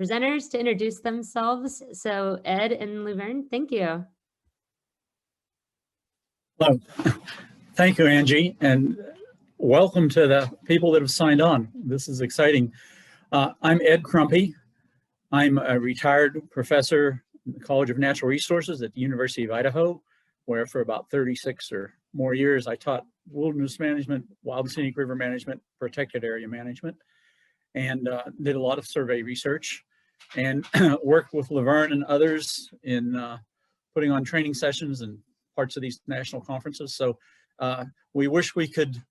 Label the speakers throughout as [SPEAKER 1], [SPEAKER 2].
[SPEAKER 1] presenters to introduce themselves. So Ed and LuVerne, thank you.
[SPEAKER 2] Hello. Thank you, Angie, and welcome to the people that have signed on. This is exciting. I'm Ed Krumpe. I'm a retired professor in the College of Natural Resources at the University of Idaho, where for about 36 or more years I taught wilderness management, wild scenic river management, protected area management, and did a lot of survey research and worked with LuVerne and others in putting on training sessions and parts of these national conferences. So we wish we could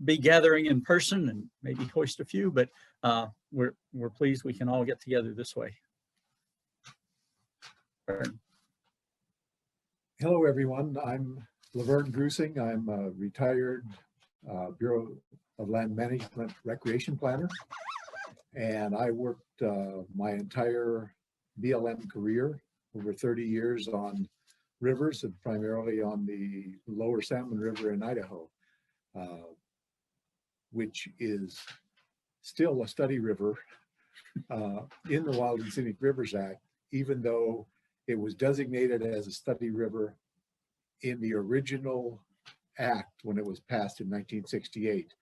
[SPEAKER 2] be gathering in person and maybe hoist a few, but we're pleased we can all get together this way.
[SPEAKER 3] Hello, everyone. I'm Laverne Grosing. I'm a retired Bureau of Land Management recreation planner, and I worked my entire BLM career, over 30 years, on rivers, and primarily on the lower Salmon River in Idaho, which is still a study river in the Wild Scenic Rivers Act, even though it was designated as a study river in the original act when it was passed in 1968.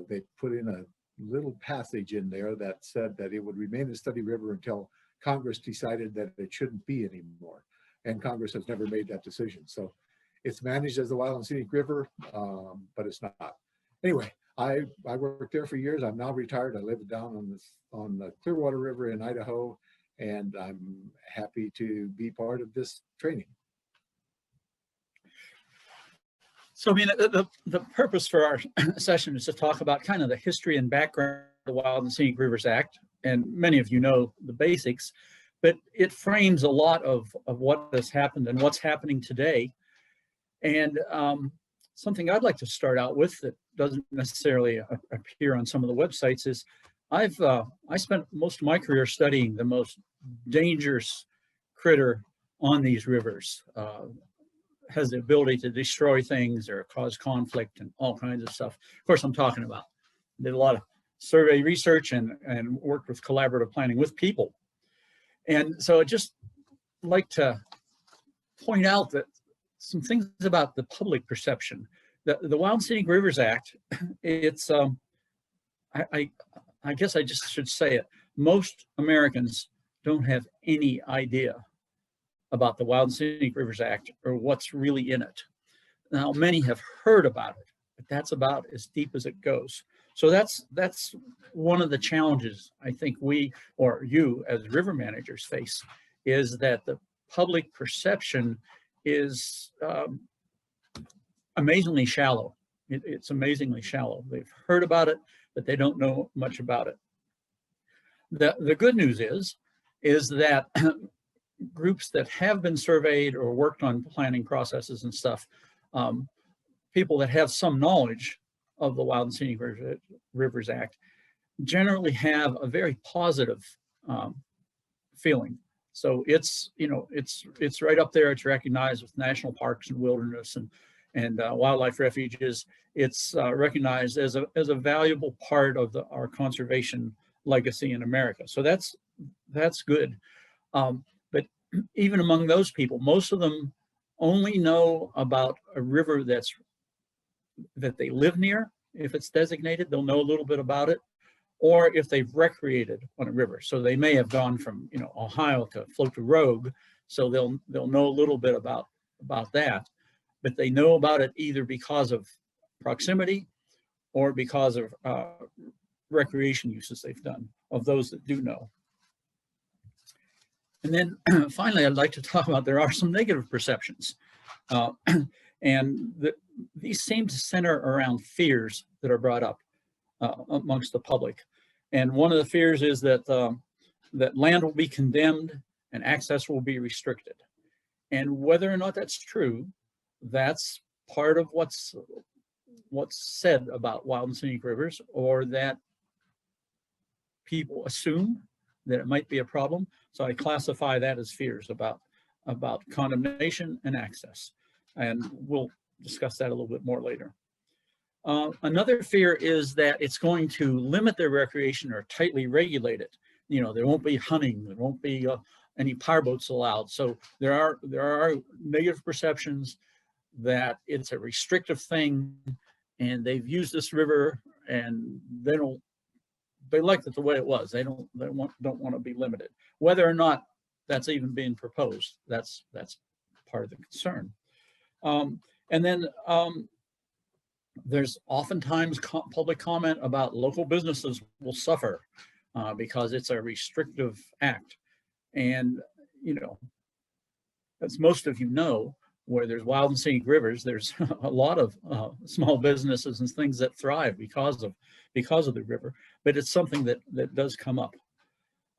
[SPEAKER 3] They put in a little passage in there that said that it would remain a study river until Congress decided that it shouldn't be anymore. And Congress has never made that decision. So it's managed as the Wild and Scenic River, but it's not. Anyway, I worked there for years. I'm now retired. I live down on the Clearwater River in Idaho, and I'm happy to be part of this training.
[SPEAKER 2] So I mean, the purpose for our session is to talk about kind of the history and background of the Wild and Scenic Rivers Act. And many of you know the basics, but it frames a lot of what has happened and what's happening today. And something I'd like to start out with that doesn't necessarily appear on some of the websites is I spent most of my career studying the most dangerous critter on these rivers. Has the ability to destroy things or cause conflict and all kinds of stuff. Of course, I'm talking about. Did a lot of survey research and worked with collaborative planning with people. And so I'd just like to point out that some things about the public perception. The Wild Scenic Rivers Act, it's, I guess I just should say it, most Americans don't have any idea about the Wild Scenic Rivers Act or what's really in it. Now, many have heard about it, but that's about as deep as it goes. So that's one of the challenges I think we, or you as river managers, face, is that the public perception is amazingly shallow. It's amazingly shallow. They've heard about it, but they don't know much about it. The good news is that groups that have been surveyed or worked on planning processes and stuff, people that have some knowledge of the Wild and Scenic Rivers Act generally have a very positive feeling. So it's, you know, it's right up there. It's recognized with national parks and wilderness and wildlife refuges. It's recognized as a valuable part of our conservation legacy in America. So that's good. But even among those people, most of them only know about a river that they live near. If it's designated, they'll know a little bit about it, or if they've recreated on a river. So they may have gone from, you know, Ohio to Float to Rogue, so they'll know a little bit about that, but they know about it either because of proximity or because of recreation uses they've done, of those that do know. And then finally, I'd like to talk about, there are some negative perceptions. And these seem to center around fears that are brought up amongst the public. And one of the fears is that that land will be condemned and access will be restricted. And whether or not that's true, that's part of what's said about wild and scenic rivers, or that people assume that it might be a problem. So I classify that as fears about condemnation and access. And we'll discuss that a little bit more later. Another fear is that it's going to limit their recreation or tightly regulate it. there won't be hunting, there won't be any powerboats allowed. So there are negative perceptions that it's a restrictive thing, and they've used this river and they like it the way it was. They don't want to be limited. Whether or not that's even being proposed, that's part of the concern. And then there's oftentimes public comment about local businesses will suffer because it's a restrictive act. And, as most of you know, where there's wild and scenic rivers, there's a lot of small businesses and things that thrive because of the river, but it's something that does come up.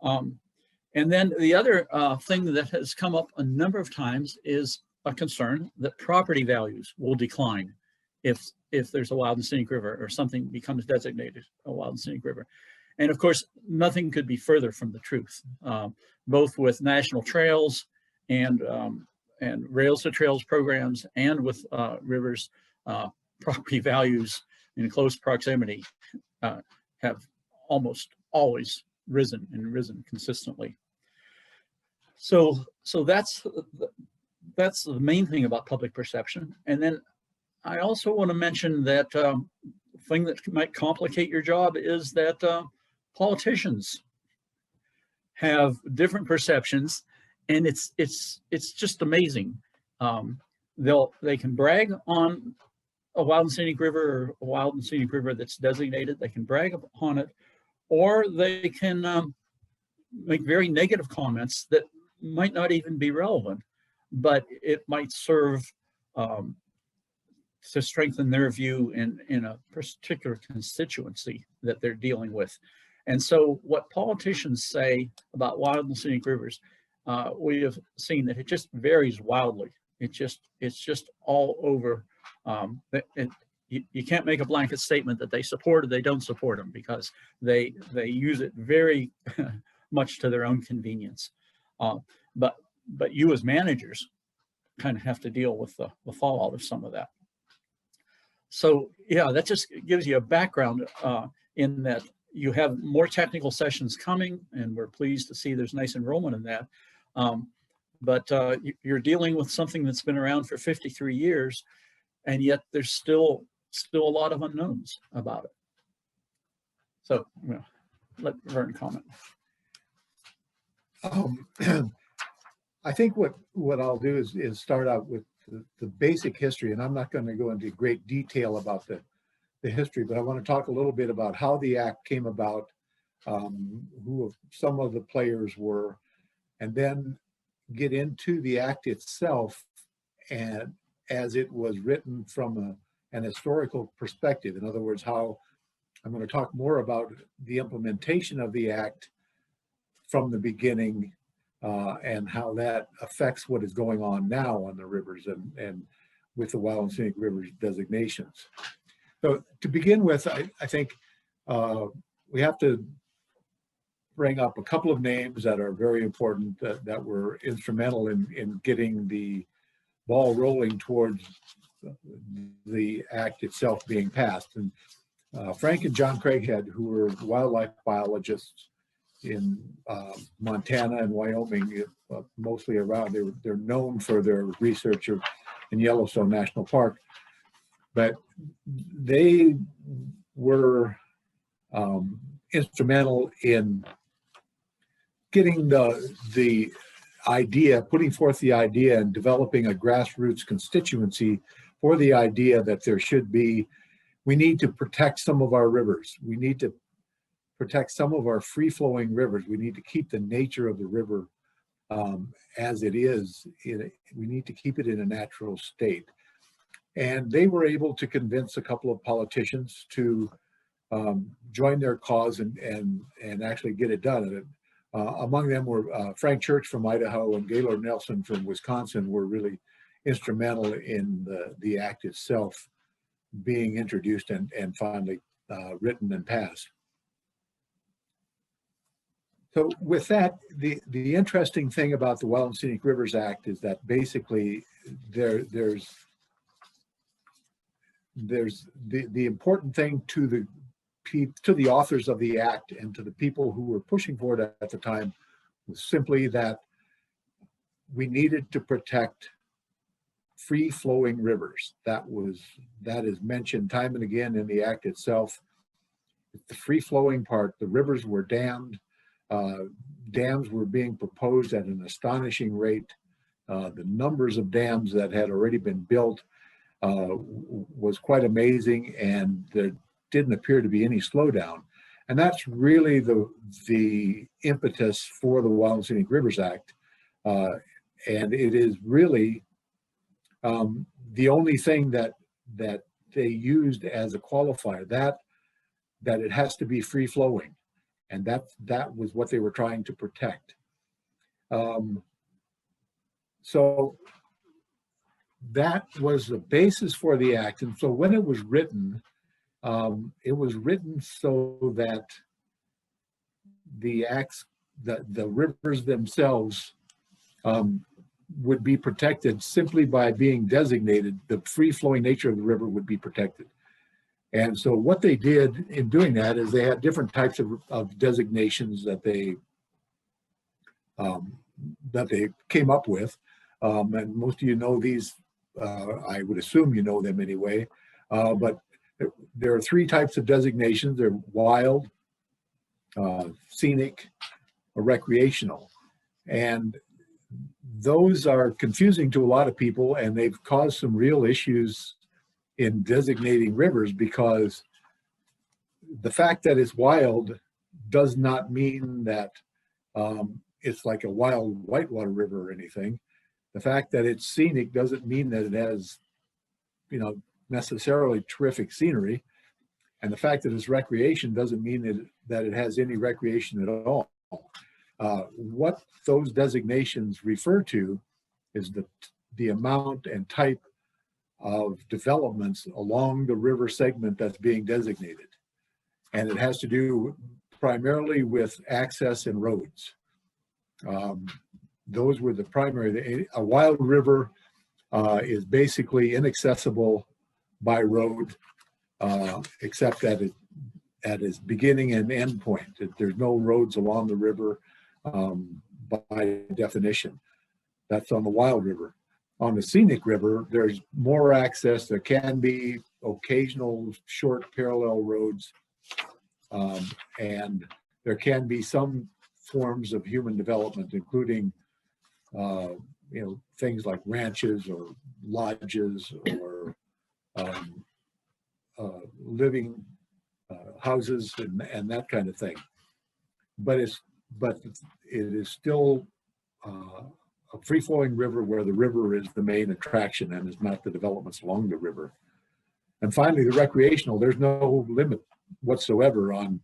[SPEAKER 2] And then the other thing that has come up a number of times is a concern that property values will decline if there's a wild and scenic river or something becomes designated a wild and scenic river. And of course, nothing could be further from the truth, both with national trails and rails to trails programs and with rivers, property values in close proximity have almost always risen consistently. So that's the main thing about public perception. And then I also want to mention that thing that might complicate your job is that politicians have different perceptions, and it's just amazing. They can brag on a wild and scenic river or a wild and scenic river that's designated. They can brag upon it, or they can make very negative comments that might not even be relevant, but it might serve to strengthen their view in a particular constituency that they're dealing with. And so what politicians say about wild and scenic rivers, we have seen that it just varies wildly. It's just all over. You can't make a blanket statement that they support or they don't support them, because they use it very much to their own convenience. But you as managers kind of have to deal with the fallout of some of that. So yeah, that just gives you a background in that you have more technical sessions coming, and we're pleased to see there's nice enrollment in that. But you're dealing with something that's been around for 53 years, and yet there's still a lot of unknowns about it. So let Vern comment.
[SPEAKER 3] I think what I'll do is start out with the basic history, and I'm not going to go into great detail about the history, but I want to talk a little bit about how the act came about, who some of the players were, and then get into the act itself and as it was written from an historical perspective. In other words, how I'm going to talk more about the implementation of the act from the beginning and how that affects what is going on now on the rivers and with the Wild and Scenic Rivers designations. So to begin with, I think we have to bring up a couple of names that are very important that were instrumental in getting the ball rolling towards the act itself being passed. And Frank and John Craighead, who were wildlife biologists in Montana and Wyoming, mostly around. They're known for their research in Yellowstone National Park, but they were instrumental in getting the idea, putting forth the idea and developing a grassroots constituency for the idea that we need to protect some of our rivers. We need to protect some of our free-flowing rivers. We need to keep the nature of the river as it is. We need to keep it in a natural state. And they were able to convince a couple of politicians to join their cause and actually get it done. Among them were Frank Church from Idaho and Gaylord Nelson from Wisconsin were really instrumental in the act itself being introduced and finally written and passed. So with that, the interesting thing about the Wild and Scenic Rivers Act is that basically there's the important thing to to the authors of the act and to the people who were pushing for it at the time was simply that we needed to protect free-flowing rivers. That is mentioned time and again in the act itself. The free-flowing part, the rivers were dammed. Dams were being proposed at an astonishing rate. The numbers of dams that had already been built was quite amazing, and there didn't appear to be any slowdown. And that's really the impetus for the Wild Scenic Rivers Act. And it is really the only thing that they used as a qualifier, that it has to be free flowing. And that was what they were trying to protect. So that was the basis for the act. And so when it was written so that the acts, the rivers themselves would be protected simply by being designated. The free-flowing nature of the river would be protected. And so what they did in doing that is they had different types of designations that they came up with. And most of you know these, I would assume you know them anyway. But there are three types of designations. They're wild, scenic, or recreational. And those are confusing to a lot of people, and they've caused some real issues in designating rivers, because the fact that it's wild does not mean that it's like a wild whitewater river or anything. The fact that it's scenic doesn't mean that it has, necessarily terrific scenery. And the fact that it's recreation doesn't mean that it has any recreation at all. What those designations refer to is the amount and type of developments along the river segment that's being designated. And it has to do primarily with access and roads. Those were the primary. A wild river is basically inaccessible by road, except at its beginning and end point. There's no roads along the river by definition. That's on the wild river. On the scenic river, there's more access. There can be occasional short parallel roads, and there can be some forms of human development, including things like ranches or lodges or living houses and that kind of thing. But it is still a free-flowing river where the river is the main attraction and is not the developments along the river. And finally, the recreational, there's no limit whatsoever on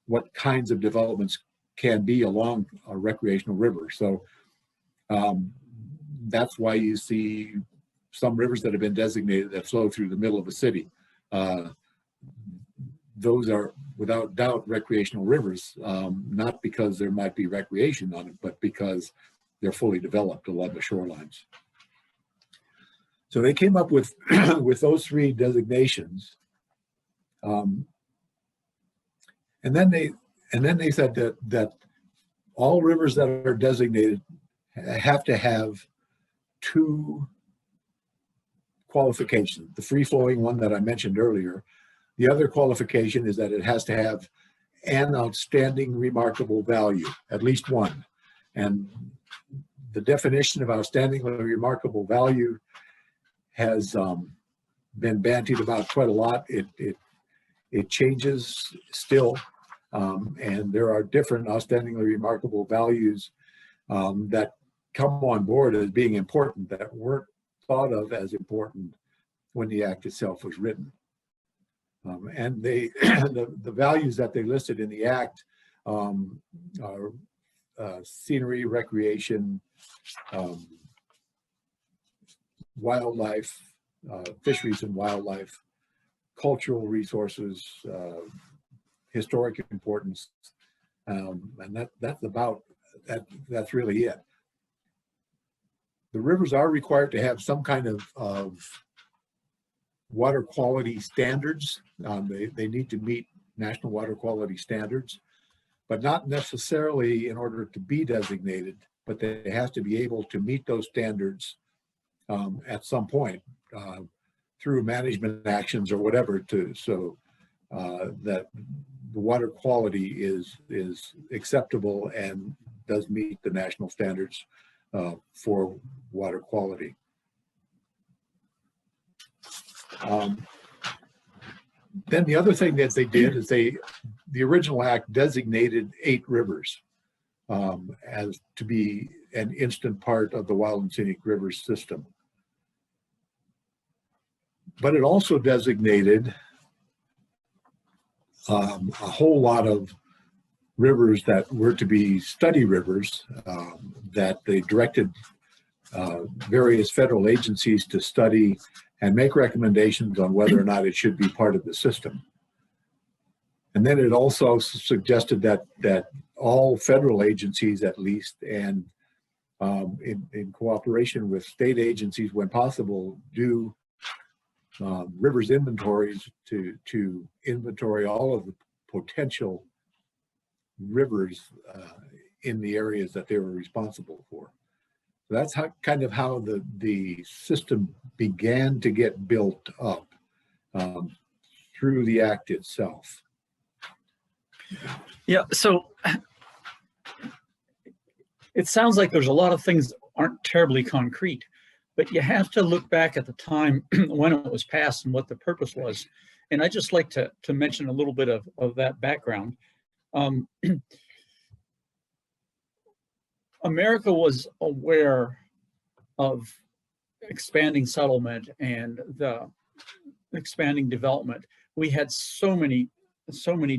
[SPEAKER 3] what kinds of developments can be along a recreational river. So that's why you see some rivers that have been designated that flow through the middle of a city. Those are without doubt recreational rivers, not because there might be recreation on it, but because they're fully developed along the shorelines. So they came up with with those three designations, and then they said that all rivers that are designated have to have two qualifications. The free-flowing one that I mentioned earlier. The other qualification is that it has to have an outstanding remarkable value, at least one. And the definition of outstanding remarkable value has been bandied about quite a lot. It changes still, and there are different outstandingly remarkable values that come on board as being important that weren't thought of as important when the act itself was written. And the values that they listed in the act are scenery, recreation, wildlife, fisheries and wildlife, cultural resources, historic importance, and that's really it. The rivers are required to have some kind of water quality standards. They need to meet national water quality standards, but not necessarily in order to be designated, but they have to be able to meet those standards at some point through management actions or whatever, so that the water quality is acceptable and does meet the national standards for water quality. Then the other thing that they did is the original act designated 8 rivers as to be an instant part of the Wild and Scenic Rivers system. But it also designated a whole lot of rivers that were to be study rivers that they directed various federal agencies to study and make recommendations on whether or not it should be part of the system. And then it also suggested that all federal agencies, at least, and in cooperation with state agencies when possible, do rivers inventories to inventory all of the potential rivers in the areas that they were responsible for. So that's kind of how the system began to get built up through the act itself.
[SPEAKER 2] Yeah, so it sounds like there's a lot of things that aren't terribly concrete, but you have to look back at the time when it was passed and what the purpose was. And I'd just like to mention a little bit of that background. America was aware of expanding settlement and the expanding development. We had so many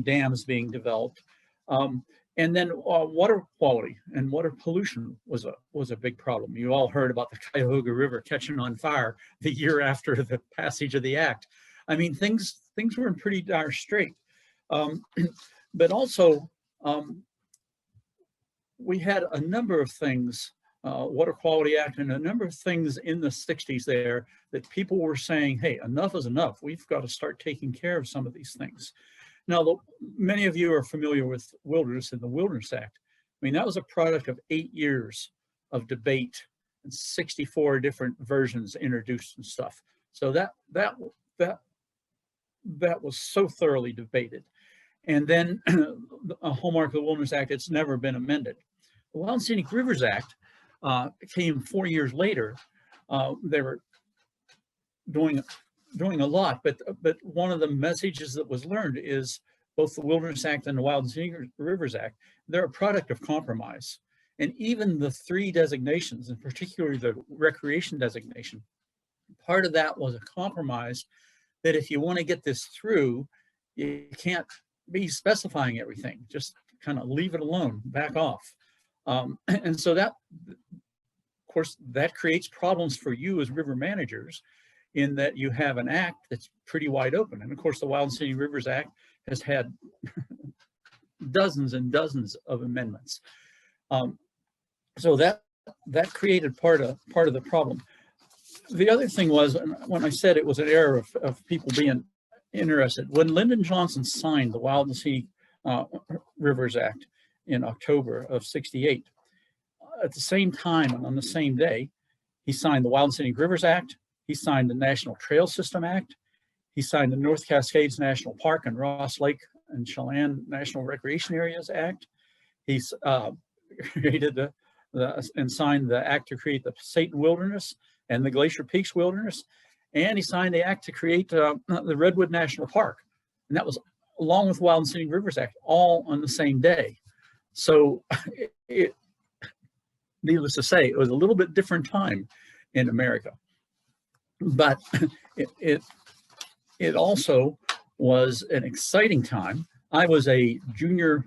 [SPEAKER 2] dams being developed. And then water quality and water pollution was a big problem. You all heard about the Cuyahoga River catching on fire the year after the passage of the act. I mean, things were in pretty dire strait. But also, we had a number of things, Water Quality Act, and a number of things in the 60s there that people were saying, hey, enough is enough. We've got to start taking care of some of these things. Now, many of you are familiar with wilderness and the Wilderness Act. I mean, that was a product of 8 years of debate and 64 different versions introduced and stuff. So that was so thoroughly debated. And then a hallmark of the Wilderness Act, it's never been amended. The Wild and Scenic Rivers Act came 4 years later. They were doing a lot, but one of the messages that was learned is both the Wilderness Act and the Wild and Scenic Rivers Act, they're a product of compromise. And even the 3 designations, and particularly the recreation designation, part of that was a compromise that if you want to get this through, you can't be specifying everything, just kind of leave it alone, back off. And so that, of course, that creates problems for you as river managers in that you have an act that's pretty wide open. And of course, the Wild and Scenic Rivers Act has had dozens and dozens of amendments. So that created part of the problem. The other thing was, when I said it was an era of people being interested, when Lyndon Johnson signed the Wild and Scenic Rivers Act in October of '68, at the same time and on the same day, he signed the Wild and Scenic Rivers Act, he signed the National Trail System Act, he signed the North Cascades National Park and Ross Lake and Chelan National Recreation Areas Act. He's created and signed the act to create the Satan Wilderness and the Glacier Peaks Wilderness, and he signed the act to create the Redwood National Park. And that was along with Wild and Scenic Rivers Act, all on the same day. So needless to say, it was a little bit different time in America. But it also was an exciting time. I was a junior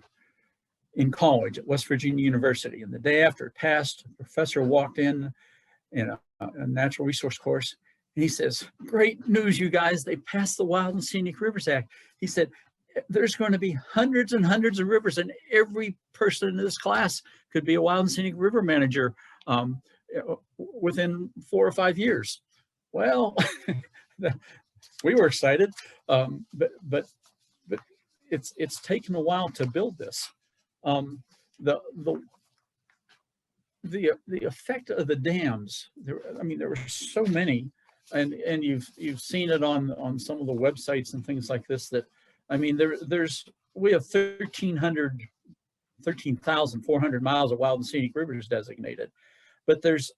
[SPEAKER 2] in college at West Virginia University, and the day after it passed, a professor walked in a natural resource course, and he says, "Great news, you guys, they passed the Wild and Scenic Rivers Act." He said, "There's going to be hundreds and hundreds of rivers, and every person in this class could be a Wild and Scenic River manager within 4 or 5 years." Well, we were excited, but it's taken a while to build this. The effect of the dams. I mean, there were so many, and you've seen it on some of the websites and things like this. That I mean, we have 13,400 miles of wild and scenic rivers designated, but there's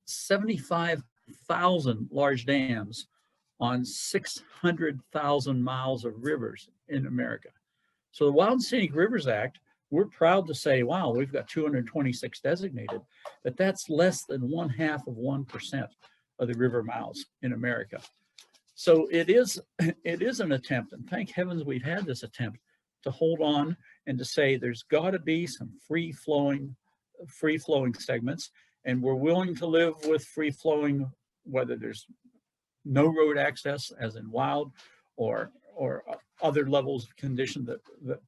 [SPEAKER 2] 75,000 large dams on 600,000 miles of rivers in America. So the Wild and Scenic Rivers Act, we're proud to say, wow, we've got 226 designated, but that's less than 0.5% of the river miles in America. So it is an attempt, and thank heavens we've had this attempt to hold on and to say there's got to be some free-flowing segments, and we're willing to live with free-flowing, whether there's no road access, as in wild, or other levels of condition that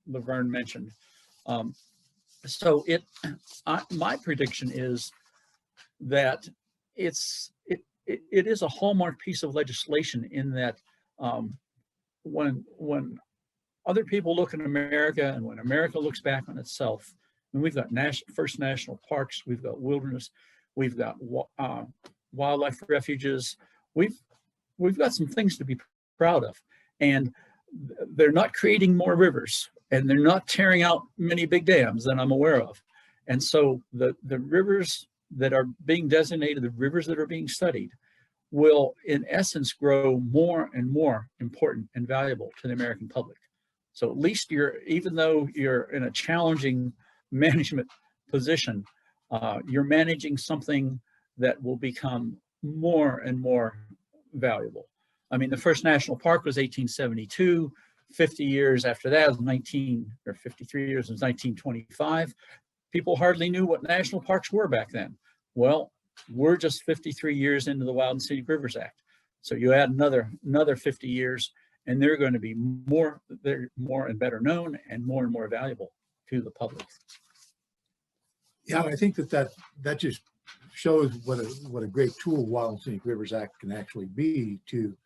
[SPEAKER 2] LuVerne mentioned. So my prediction is that it is a hallmark piece of legislation in that when other people look at America and when America looks back on itself, and we've got first national parks, we've got wilderness, we've got wildlife refuges, we've got some things to be proud of, and they're not creating more rivers, and they're not tearing out many big dams that I'm aware of. And so the rivers that are being designated, the rivers that are being studied, will in essence grow more and more important and valuable to the American public. So at least even though you're in a challenging management position, you're managing something that will become more and more valuable. I mean, the first national park was 1872. 50 years after that was 53 years was 1925. People hardly knew what national parks were back then. Well, we're just 53 years into the Wild and Scenic Rivers Act. So you add another 50 years, and they're going to be more and better known and more valuable to the public.
[SPEAKER 3] Yeah, I think that just shows what a great tool Wild and Scenic Rivers Act can actually be to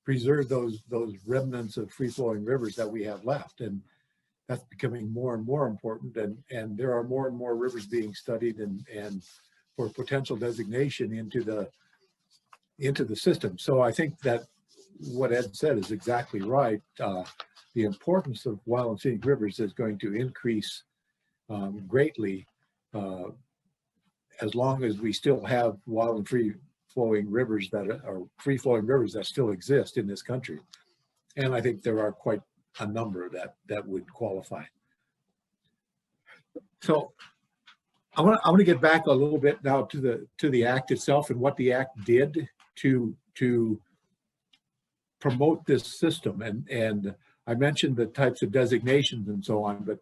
[SPEAKER 3] preserve those remnants of free-flowing rivers that we have left, and that's becoming more and more important. And there are more and more rivers being studied and for potential designation into the system. So I think that what Ed said is exactly right. The importance of wild and scenic rivers is going to increase greatly as long as we still have wild and free-flowing rivers that are free-flowing rivers that still exist in this country. And I think there are quite a number that would qualify. So I want to get back a little bit now to the act itself and what the act did to promote this system. And I mentioned the types of designations and so on, but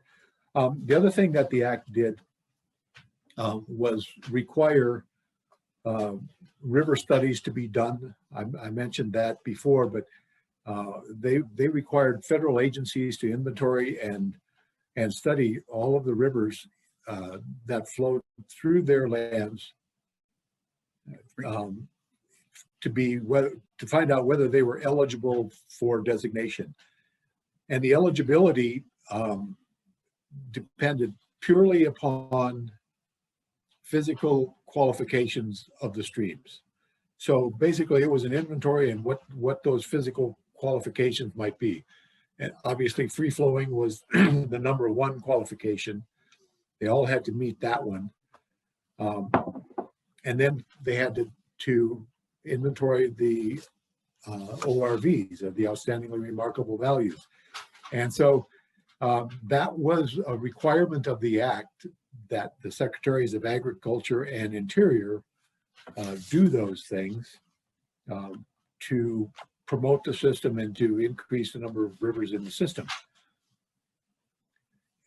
[SPEAKER 3] the other thing that the act did was require river studies to be done. I mentioned that before, but they required federal agencies to inventory and study all of the rivers that flowed through their lands to find out whether they were eligible for designation. And the eligibility depended purely upon physical qualifications of the streams. So basically it was an inventory and what those physical qualifications might be. And obviously free flowing was the number one qualification. They all had to meet that one. And then they had to inventory the ORVs, the outstandingly remarkable values. And so that was a requirement of the act that the Secretaries of Agriculture and Interior do those things to promote the system and to increase the number of rivers in the system.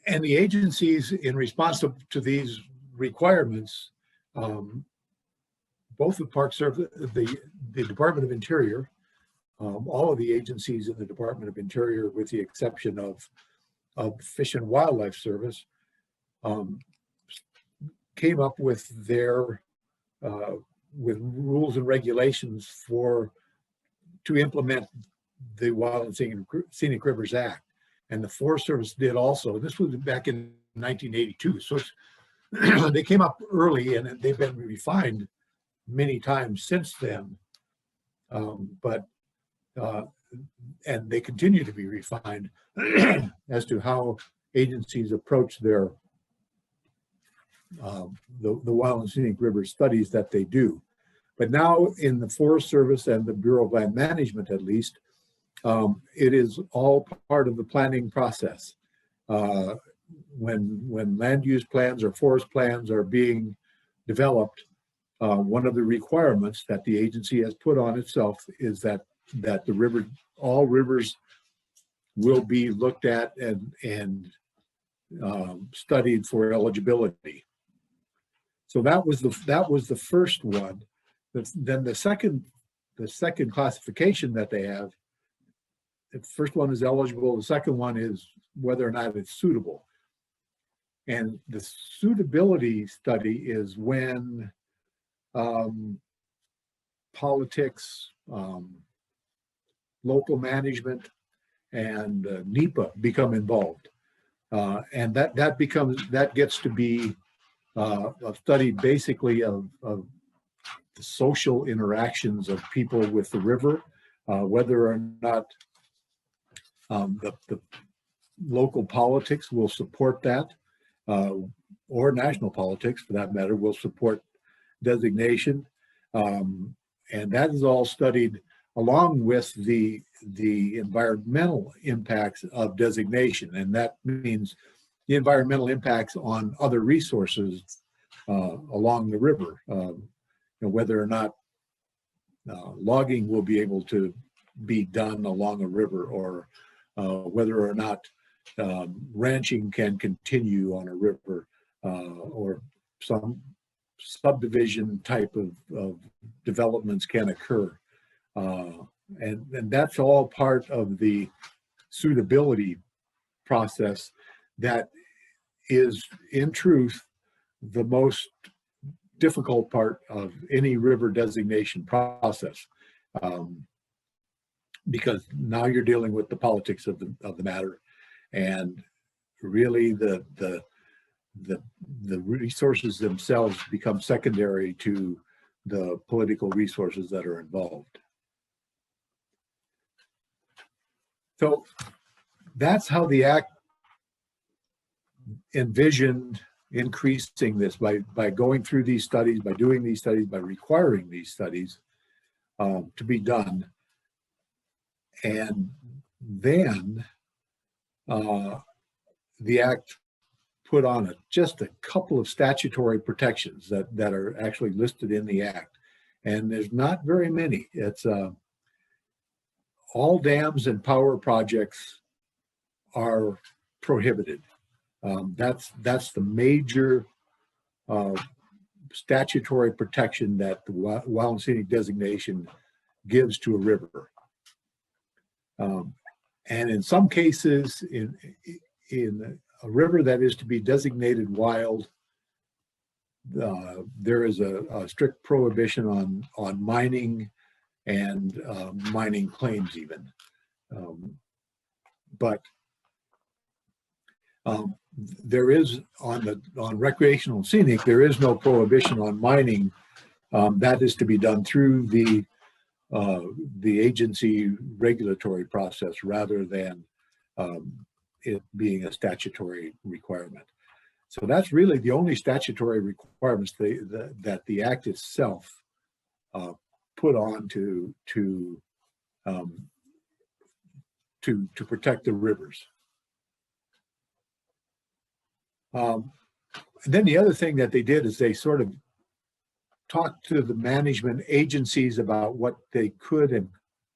[SPEAKER 3] And the agencies, in response to these requirements, both the Park Service, the Department of Interior, all of the agencies in the Department of Interior, with the exception of Fish and Wildlife Service, came up with their rules and regulations to implement the Wild and Scenic Rivers Act. And the Forest Service did also. This was back in 1982. So they came up early, and they've been refined many times since then. And they continue to be refined as to how agencies approach their the Wild and Scenic River studies that they do. But now in the Forest Service and the Bureau of Land Management, at least, it is all part of the planning process. When land use plans or forest plans are being developed, one of the requirements that the agency has put on itself is that all rivers will be looked at and studied for eligibility. So that was the first one. Then the second classification that they have, the first one is eligible, the second one is whether or not it's suitable. And the suitability study is when politics, local management, and NEPA become involved. And that gets to be a study basically of the social interactions of people with the river, whether or not the local politics will support that, or national politics for that matter will support designation. And that is all studied along with the environmental impacts of designation. And that means the environmental impacts on other resources along the river, whether or not logging will be able to be done along a river, or whether or not ranching can continue on a river, or some subdivision type of developments can occur. And that's all part of the suitability process that is, in truth, the most difficult part of any river designation process, because now you're dealing with the politics of the matter, and really the resources themselves become secondary to the political resources that are involved. So that's how the Act envisioned increasing this, by going through these studies, by doing these studies, by requiring these studies to be done. And then the Act put on just a couple of statutory protections that are actually listed in the Act. And there's not very many. It's all dams and power projects are prohibited. That's the major statutory protection that the Wild and Scenic designation gives to a river. And in some cases, in a river that is to be designated wild, there is a strict prohibition on mining and mining claims even. But there is on recreational and scenic, there is no prohibition on mining. That is to be done through the agency regulatory process rather than it being a statutory requirement. So that's really the only statutory requirements that the Act itself put on to protect the rivers. And then the other thing that they did is they sort of talked to the management agencies about what they could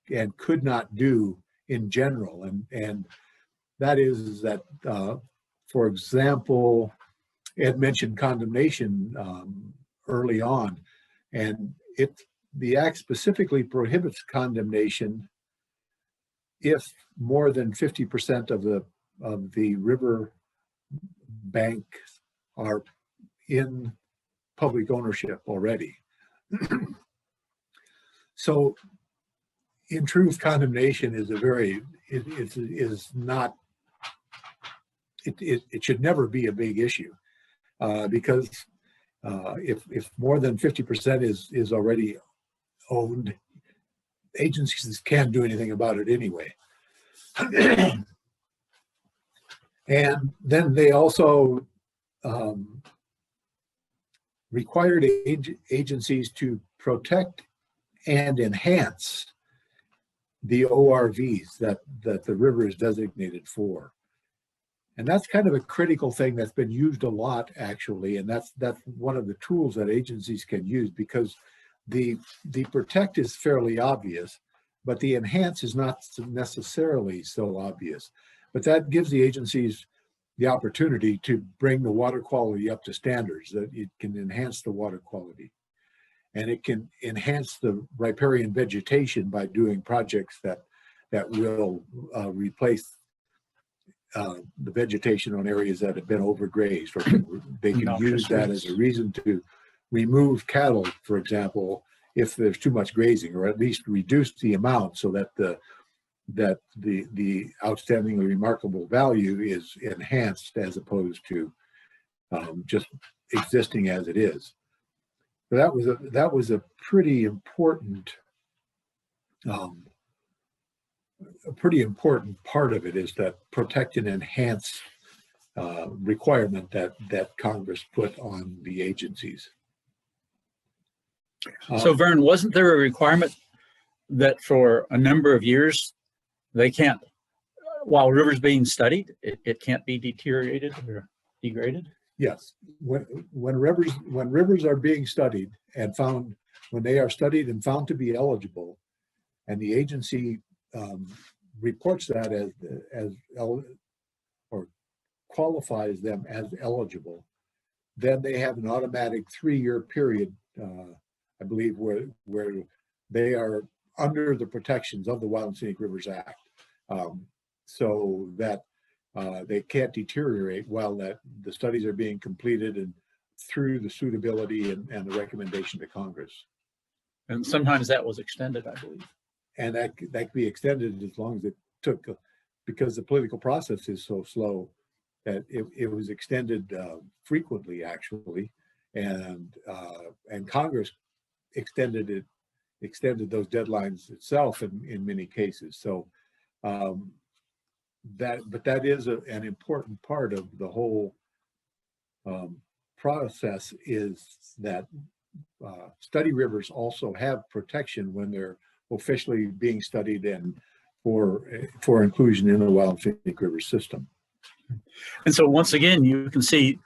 [SPEAKER 3] and could not do in general. And that is that, for example, Ed mentioned condemnation early on, and the Act specifically prohibits condemnation if more than 50% of the river banks are in public ownership already. So in truth, condemnation is a very, it should never be a big issue, because if more than 50% is already owned, agencies can't do anything about it anyway. And then they also required agencies to protect and enhance the ORVs that the river is designated for. And that's kind of a critical thing that's been used a lot, actually, and that's one of the tools that agencies can use, because the protect is fairly obvious, but the enhance is not necessarily so obvious. But that gives the agencies the opportunity to bring the water quality up to standards, that it can enhance the water quality. And it can enhance the riparian vegetation by doing projects that will replace the vegetation on areas that have been overgrazed, or they can use that as a reason to remove cattle, for example, if there's too much grazing, or at least reduce the amount so that the outstandingly remarkable value is enhanced as opposed to just existing as it is. So that was a pretty important part of it, is that protect and enhance requirement that Congress put on the agencies.
[SPEAKER 2] So Vern, wasn't there a requirement that for a number of years they can't, while rivers being studied, it can't be deteriorated or degraded?
[SPEAKER 3] Yes, when rivers are being studied and found, when they are studied and found to be eligible, and the agency reports that or qualifies them as eligible, then they have an automatic 3-year period, I believe, where they are under the protections of the Wild Scenic Rivers Act, so that they can't deteriorate while the studies are being completed and through the suitability and the recommendation to Congress.
[SPEAKER 2] And sometimes that was extended, I believe.
[SPEAKER 3] And that could be extended as long as it took, because the political process is so slow, that it was extended frequently, actually, and Congress extended those deadlines itself in many cases. So that is an important part of the whole process, is that study rivers also have protection when they're officially being studied and for inclusion in the Wild Scenic River system.
[SPEAKER 2] And so once again, you can see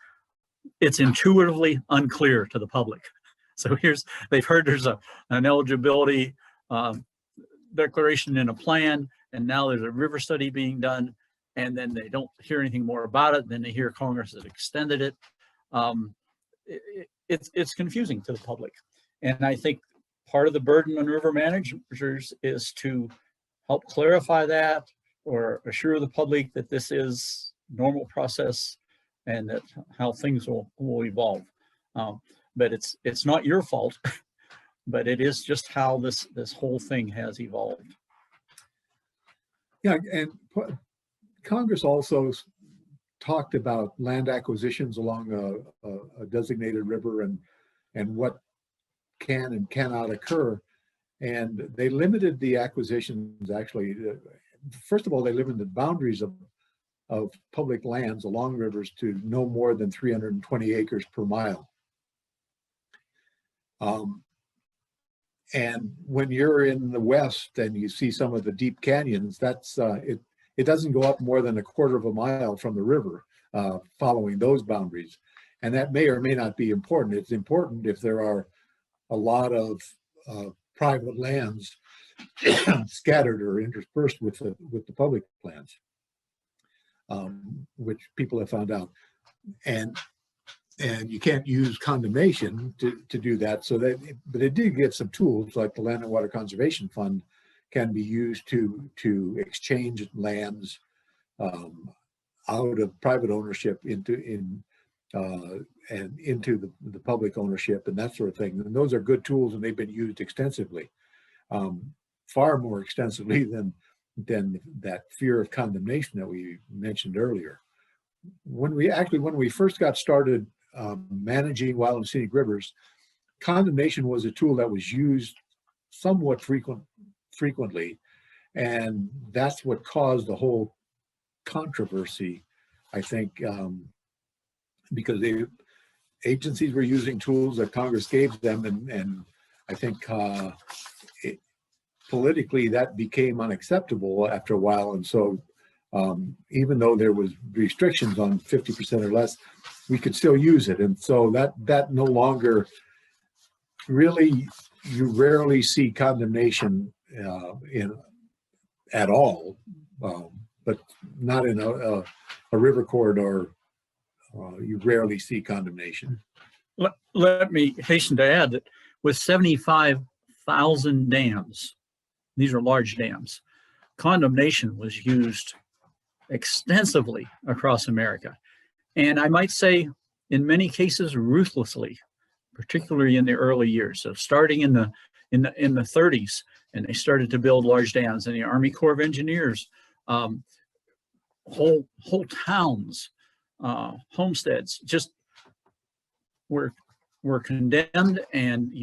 [SPEAKER 2] it's intuitively unclear to the public. So they've heard there's an eligibility declaration in a plan, and now there's a river study being done, and then they don't hear anything more about it. Then they hear Congress has extended it. It's confusing to the public. And I think part of the burden on river managers is to help clarify that, or assure the public that this is normal process and that how things will evolve. But it's not your fault, but it is just how this whole thing has evolved.
[SPEAKER 3] Yeah, and Congress also talked about land acquisitions along a designated river and what can and cannot occur. And they limited the acquisitions, actually. First of all, they limited the boundaries of public lands along rivers to no more than 320 acres per mile. And when you're in the West and you see some of the deep canyons, that's it doesn't go up more than a quarter of a mile from the river following those boundaries. And that may or may not be important. It's important if there are a lot of private lands scattered or interspersed with the public lands, which people have found out. And you can't use condemnation to do that. But it did give some tools, like the Land and Water Conservation Fund can be used to exchange lands out of private ownership and into the public ownership and that sort of thing. And those are good tools, and they've been used extensively, far more extensively than that fear of condemnation that we mentioned earlier. When we first got started managing wild and scenic rivers, condemnation was a tool that was used somewhat frequently, and that's what caused the whole controversy, I think, because agencies were using tools that Congress gave them, and I think politically that became unacceptable after a while. And so even though there was restrictions on 50% or less, we could still use it. And so that no longer really, you rarely see condemnation at all, but not in a river corridor. You rarely see condemnation.
[SPEAKER 2] Let me hasten to add that with 75,000 dams, these are large dams, condemnation was used extensively across America. And I might say in many cases ruthlessly, particularly in the early years. So starting in the 30s, and they started to build large dams, and the Army Corps of Engineers, whole towns, homesteads just were condemned, and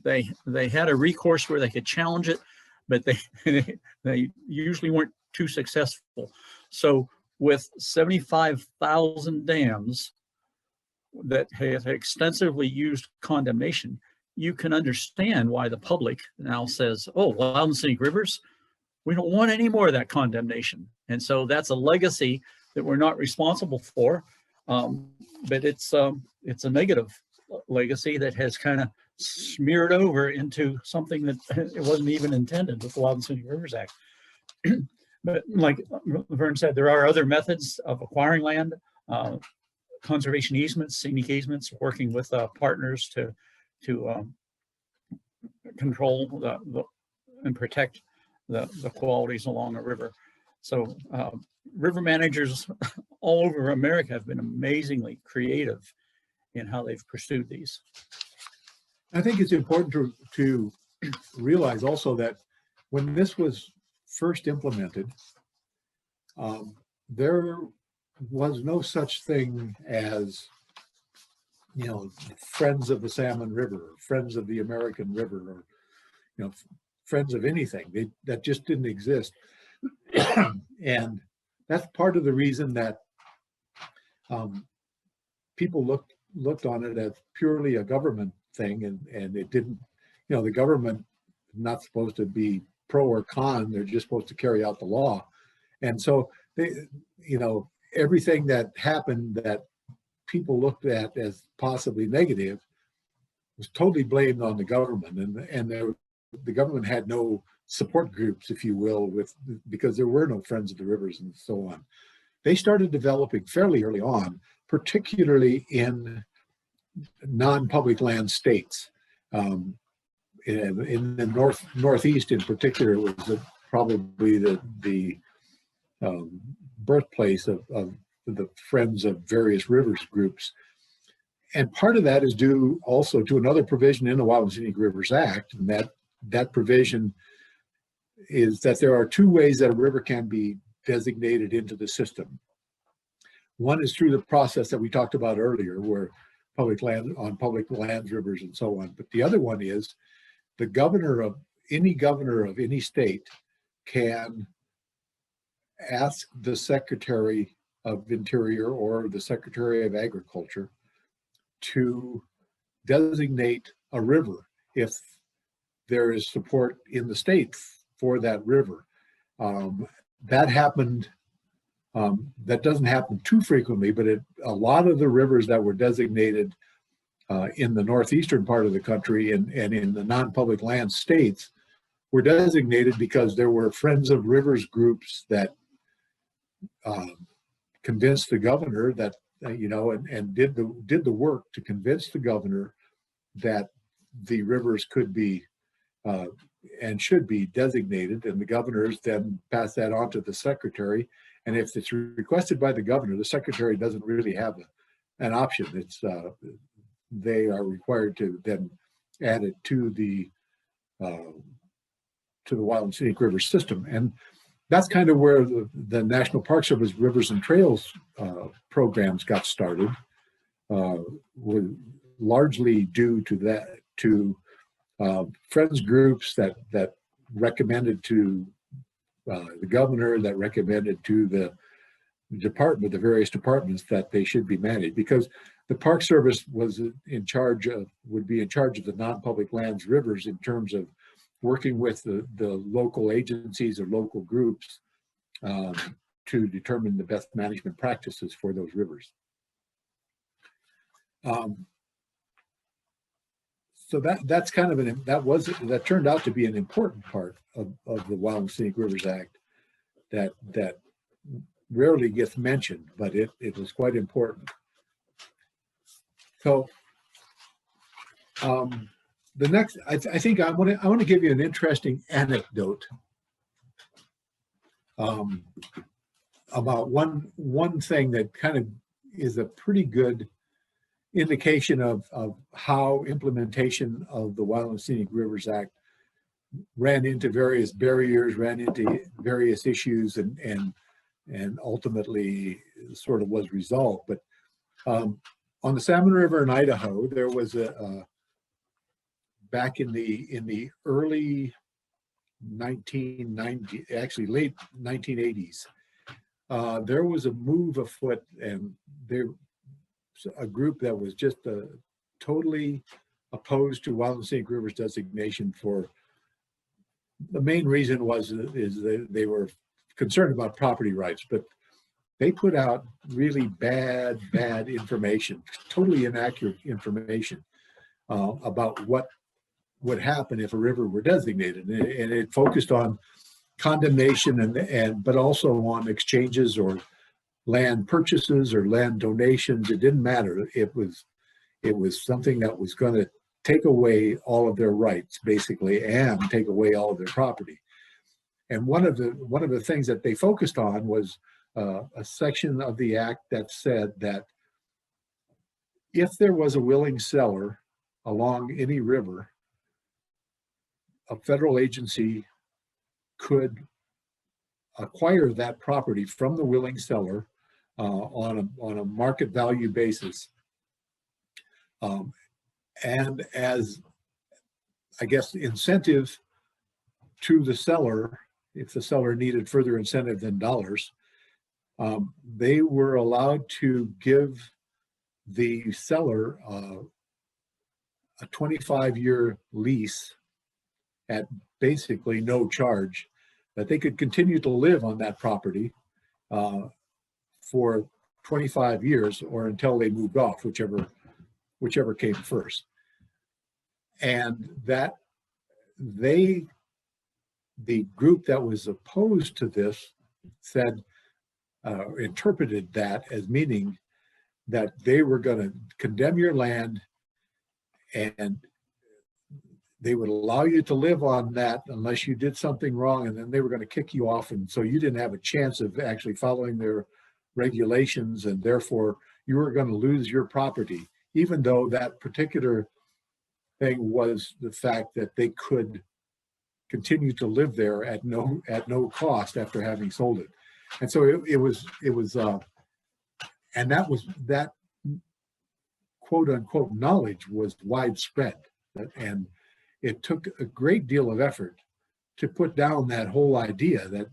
[SPEAKER 2] they had a recourse where they could challenge it, but they usually weren't too successful. So with 75,000 dams that have extensively used condemnation, you can understand why the public now says, oh, wild and scenic rivers, we don't want any more of that condemnation. And so that's a legacy that we're not responsible for, but it's a negative legacy that has kind of smeared over into something that it wasn't even intended with the Wild and Scenic Rivers Act. But like LuVerne said, there are other methods of acquiring land, conservation easements, scenic easements, working with partners to control and protect the qualities along a river. So river managers all over America have been amazingly creative in how they've pursued these.
[SPEAKER 3] I think it's important to realize also that when this was first implemented, there was no such thing as, friends of the Salmon River, or friends of the American River, or friends of anything. That just didn't exist. And that's part of the reason that people looked on it as purely a government thing, and it didn't, the government is not supposed to be pro or con, they're just supposed to carry out the law. And so everything that happened that people looked at as possibly negative was totally blamed on the government, and the government had no support groups, if you will, because there were no Friends of the Rivers and so on. They started developing fairly early on, particularly in non-public land states. In the Northeast in particular, was probably the birthplace of the Friends of various rivers groups. And part of that is due also to another provision in the Wild and Scenic Rivers Act, and that provision is that there are two ways that a river can be designated into the system. One is through the process that we talked about earlier, where public lands, rivers, and so on. But the other one is the governor of any state can ask the Secretary of Interior or the Secretary of Agriculture to designate a river if there is support in the state for that river. That happened, that doesn't happen too frequently, but a lot of the rivers that were designated in the northeastern part of the country and in the non-public land states were designated because there were Friends of Rivers groups that convinced the governor that, and did the work to convince the governor that the rivers could be and should be designated, and the governors then pass that on to the secretary. And if it's requested by the governor, the secretary doesn't really have an option. It's they are required to then add it to the Wild and Scenic Rivers system, and that's kind of where the National Park Service Rivers and Trails programs got started. Largely due to that, to friends groups that recommended to the governor, that recommended to the department, the various departments, that they should be managed, because the Park Service was in charge of, would be in charge of the non-public lands rivers in terms of working with the local agencies or local groups to determine the best management practices for those rivers. So that's kind of that turned out to be an important part of the Wild and Scenic Rivers Act that rarely gets mentioned, but it was quite important. So the next, I think I want to give you an interesting anecdote about one thing that kind of is a pretty good indication of how implementation of the Wild and Scenic Rivers Act ran into various barriers, ran into various issues, and ultimately sort of was resolved. But on the Salmon River in Idaho, there was back in the early 1990, actually late 1980s, there was a move afoot, and a group that was just totally opposed to Wild and Scenic Rivers designation. For the main reason is they were concerned about property rights, but they put out really bad information, totally inaccurate information about what would happen if a river were designated, and it focused on condemnation but also on exchanges or land purchases or land donations. It didn't matter. It was something that was going to take away all of their rights, basically, and take away all of their property. And one of the things that they focused on was a section of the act that said that if there was a willing seller along any river, a federal agency could acquire that property from the willing seller on a market value basis, and as, I guess, incentive to the seller, if the seller needed further incentive than dollars, they were allowed to give the seller a 25-year lease at basically no charge, that they could continue to live on that property for 25 years or until they moved off, whichever came first. And that the group that was opposed to this said, interpreted that as meaning that they were going to condemn your land and they would allow you to live on that unless you did something wrong, and then they were going to kick you off, and so you didn't have a chance of actually following their regulations, and therefore you were going to lose your property, even though that particular thing was the fact that they could continue to live there at no cost after having sold it. And so it was and that quote unquote knowledge was widespread, and it took a great deal of effort to put down that whole idea that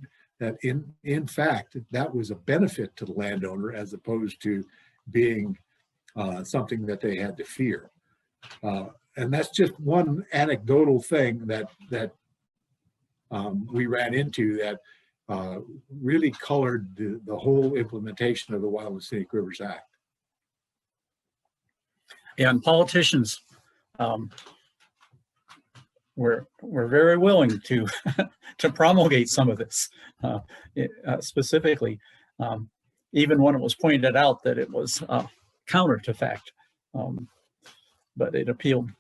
[SPEAKER 3] in fact that was a benefit to the landowner as opposed to being something that they had to fear. And that's just one anecdotal thing that we ran into that really colored the whole implementation of the Wild and Scenic Rivers Act.
[SPEAKER 2] And politicians were very willing to to promulgate some of this, specifically, even when it was pointed out that it was counter to fact, but it appealed.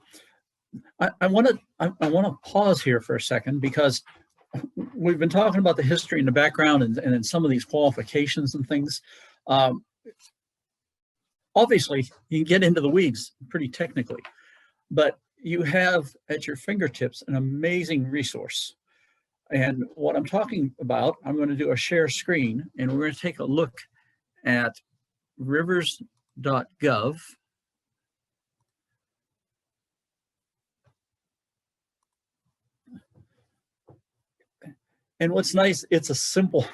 [SPEAKER 2] I want to pause here for a second, because we've been talking about the history and the background and some of these qualifications and things. obviously you can get into the weeds pretty technically, but you have at your fingertips an amazing resource. And what I'm talking about, I'm going to do a share screen, and we're going to take a look at rivers.gov. And what's nice, it's a simple,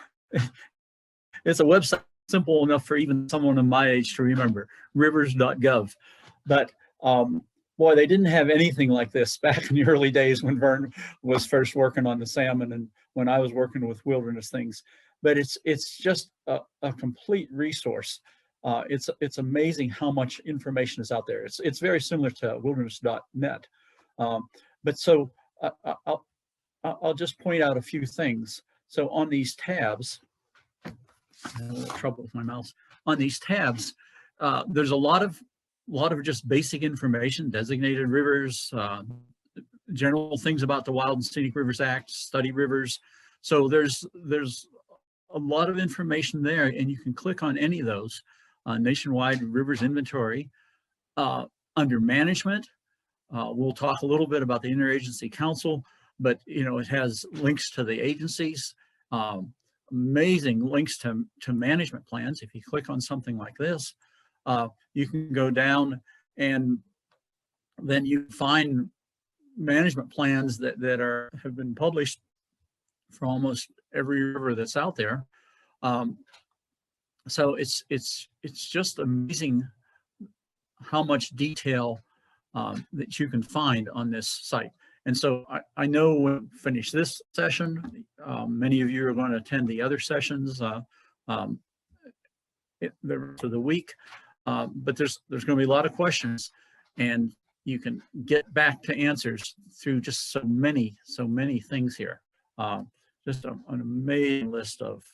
[SPEAKER 2] it's a website simple enough for even someone of my age to remember, rivers.gov. But boy, they didn't have anything like this back in the early days when Vern was first working on the salmon and when I was working with wilderness things. But it's just a complete resource. It's amazing how much information is out there. It's very similar to wilderness.net. But so I'll just point out a few things. So on these tabs, I have a little trouble with my mouse. On these tabs, there's a lot of just basic information, designated rivers, general things about the Wild and Scenic Rivers Act, study rivers. So there's a lot of information there, and you can click on any of those. Nationwide Rivers Inventory. Under management, we'll talk a little bit about the Interagency Council, but it has links to the agencies, amazing links to management plans. If you click on something like this, you can go down and then you find management plans that have been published for almost every river that's out there. So it's just amazing how much detail that you can find on this site. And so I know when we finish this session, many of you are going to attend the other sessions for the week. But there's going to be a lot of questions, and you can get back to answers through just so many things here. Just an amazing list of,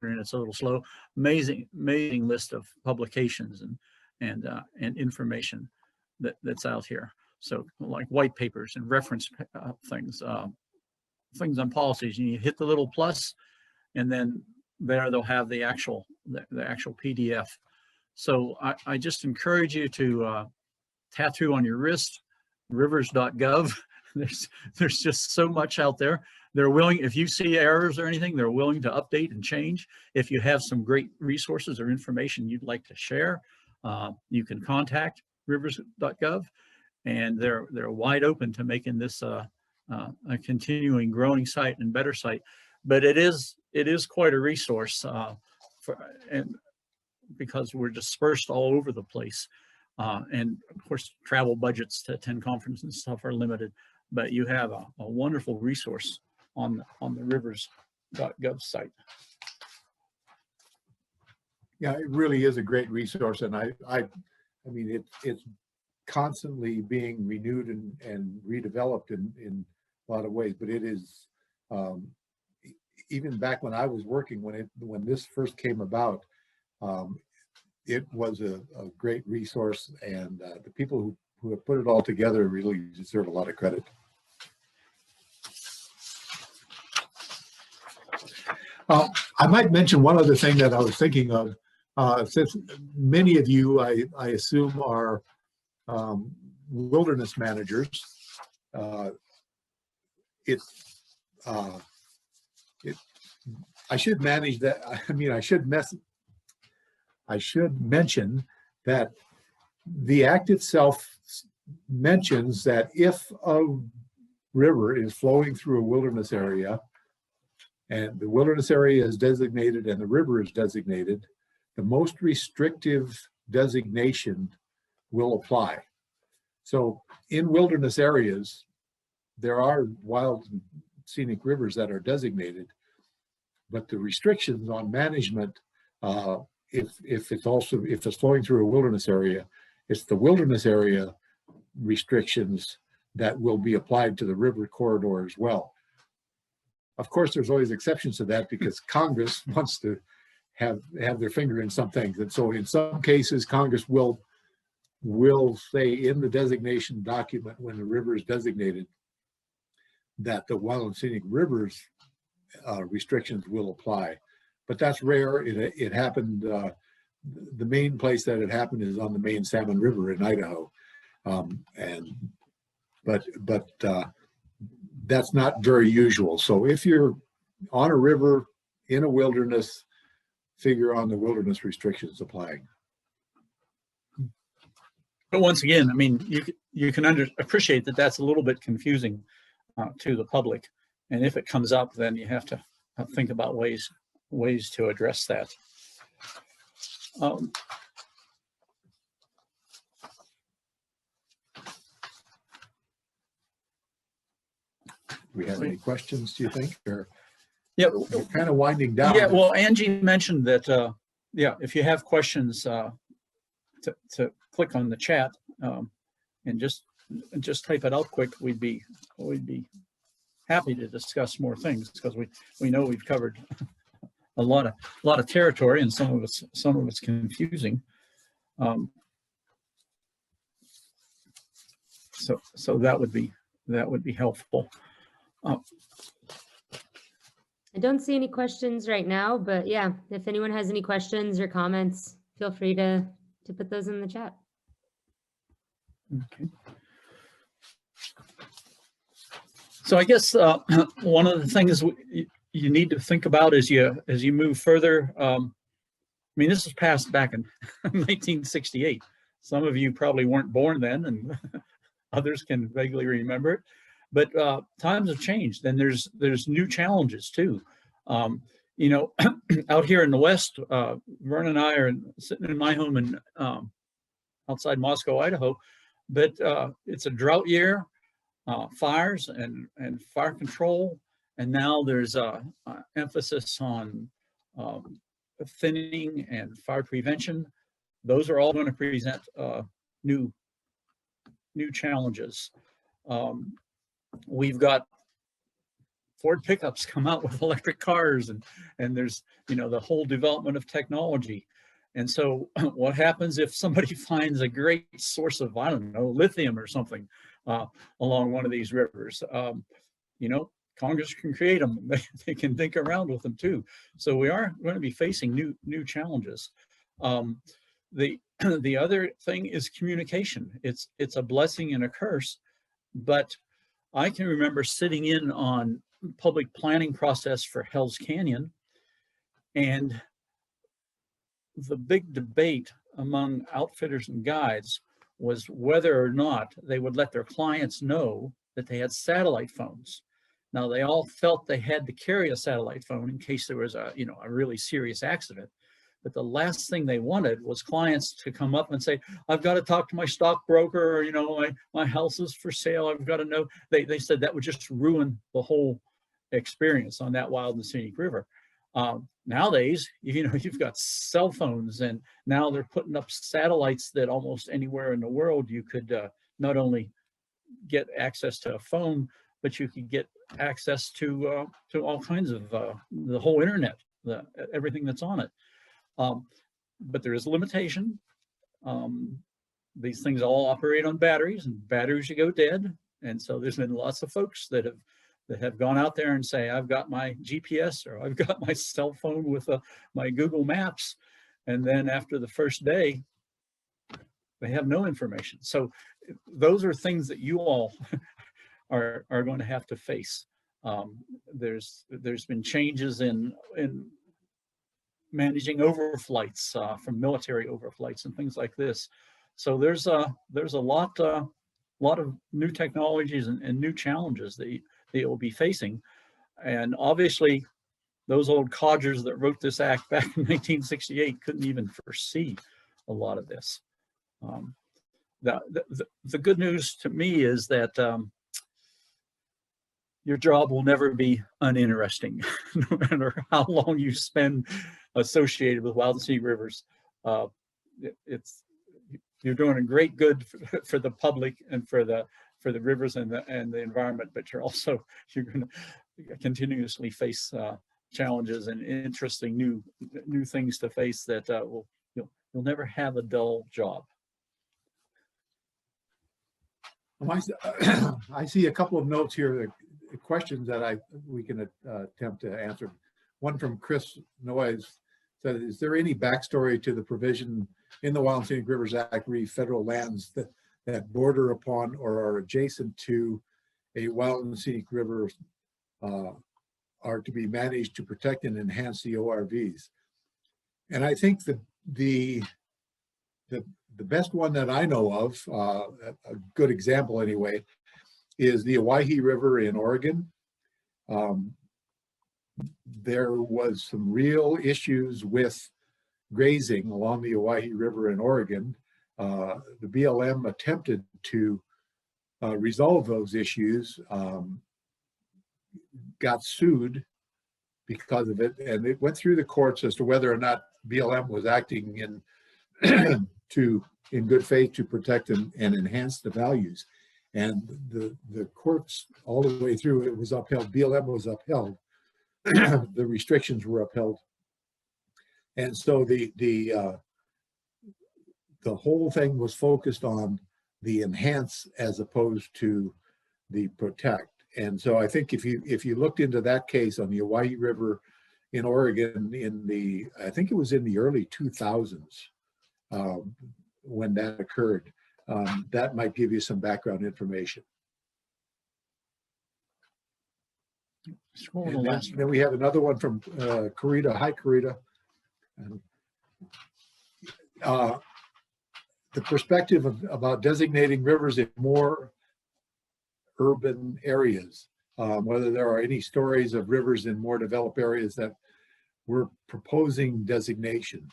[SPEAKER 2] and it's a little slow, amazing list of publications and information that's out here. So like white papers and reference things on policies, and you hit the little plus, and then there they'll have the actual PDF. So I just encourage you to tattoo on your wrist, rivers.gov. There's just so much out there. They're willing, if you see errors or anything, they're willing to update and change. If you have some great resources or information you'd like to share, you can contact rivers.gov, and they're wide open to making this a continuing growing site and better site. But it is quite a resource and because we're dispersed all over the place. And of course, travel budgets to attend conferences and stuff are limited, but you have a wonderful resource on the rivers.gov site.
[SPEAKER 3] Yeah, it really is a great resource, and I mean it's constantly being renewed and redeveloped in a lot of ways. But it is even back when I was working, when this first came about, it was a great resource, and the people who have put it all together really deserve a lot of credit. I might mention one other thing that I was thinking of. Since many of you, I assume, are wilderness managers, I should manage that. I mean, I should mention that the act itself mentions that if a river is flowing through a wilderness area, and the wilderness area is designated and the river is designated, the most restrictive designation will apply. So in wilderness areas, there are wild and scenic rivers that are designated, but the restrictions on management, if it's flowing through a wilderness area, it's the wilderness area restrictions that will be applied to the river corridor as well. Of course, there's always exceptions to that because Congress wants to have their finger in some things. And so in some cases, Congress will say in the designation document when the river is designated that the wild and scenic rivers restrictions will apply. But that's rare. It happened the main place that it happened is on the main Salmon River in Idaho. But that's not very usual. So if you're on a river in a wilderness, figure on the wilderness restrictions applying.
[SPEAKER 2] But once again, I mean, you can appreciate that that's a little bit confusing to the public. And if it comes up, then you have to think about ways to address that.
[SPEAKER 3] Do we have any questions, do you think? Or
[SPEAKER 2] yeah,
[SPEAKER 3] we're kind of winding down.
[SPEAKER 2] Yeah, well, Angie mentioned that, yeah, if you have questions, to click on the chat and just type it out quick, we'd be happy to discuss more things, because we know we've covered a lot of territory, and some of it's confusing. So that would be helpful.
[SPEAKER 1] I don't see any questions right now, but yeah, if anyone has any questions or comments, feel free to put those in the chat.
[SPEAKER 2] Okay. So I guess one of the things you need to think about as you move further. I mean, this was passed back in 1968. Some of you probably weren't born then, and others can vaguely remember it. But times have changed, and there's new challenges too. You know, out here in the West, Vern and I are sitting in my home in outside Moscow, Idaho, but it's a drought year, fires and fire control, and now there's emphasis on thinning and fire prevention. Those are all going to present new challenges. We've got Ford pickups come out with electric cars, and there's, you know, the whole development of technology. And so what happens if somebody finds a great source of, I don't know, lithium or something along one of these rivers? You know, Congress can create them. They can think around with them too. So we are going to be facing new challenges. The other thing is communication. It's a blessing and a curse, but I can remember sitting in on public planning process for Hell's Canyon, and the big debate among outfitters and guides was whether or not they would let their clients know that they had satellite phones. Now, they all felt they had to carry a satellite phone in case there was a really serious accident. But the last thing they wanted was clients to come up and say, I've got to talk to my stockbroker, or, you know, my house is for sale. I've got to know. They said that would just ruin the whole experience on that wild and scenic river. Nowadays, you know, you've got cell phones, and now they're putting up satellites that almost anywhere in the world you could not only get access to a phone, but you could get access to all kinds of the whole internet, everything that's on it. But there is a limitation. These things all operate on batteries, and batteries you go dead. And so there's been lots of folks that have gone out there and say, I've got my GPS, or I've got my cell phone with my Google Maps. And then after the first day, they have no information. So those are things that you all are going to have to face. There's been changes in managing overflights from military overflights and things like this. So there's a lot of new technologies and new challenges that you'll be facing. And obviously, those old codgers that wrote this act back in 1968 couldn't even foresee a lot of this. The good news to me is that your job will never be uninteresting, no matter how long you spend associated with wild and scenic rivers. You're doing a great good for the public and for the rivers and the environment, but you're going to continuously face challenges and interesting new things to face that you'll never have a dull job.
[SPEAKER 3] I see a couple of notes here, questions that we can attempt to answer. One from Chris Noyes So is there any backstory to the provision in the Wild and Scenic Rivers Act re federal lands that border upon or are adjacent to a wild and scenic river are to be managed to protect and enhance the ORVs? And I think that the best one that I know of, a good example anyway, is the Owyhee River in Oregon. There was some real issues with grazing along the Owyhee River in Oregon. The BLM attempted to resolve those issues, got sued because of it, and it went through the courts as to whether or not BLM was acting in good faith to protect and enhance the values. And the courts all the way through, it was upheld. BLM was upheld. The restrictions were upheld. And so the whole thing was focused on the enhance as opposed to the protect. And so I think if you looked into that case on the Owyhee River in Oregon I think it was in the early 2000s when that occurred, that might give you some background information.
[SPEAKER 2] Scroll to the last
[SPEAKER 3] Then we have another one from Karita. Hi, Karita. The perspective about designating rivers in more urban areas, whether there are any stories of rivers in more developed areas that we're proposing designation.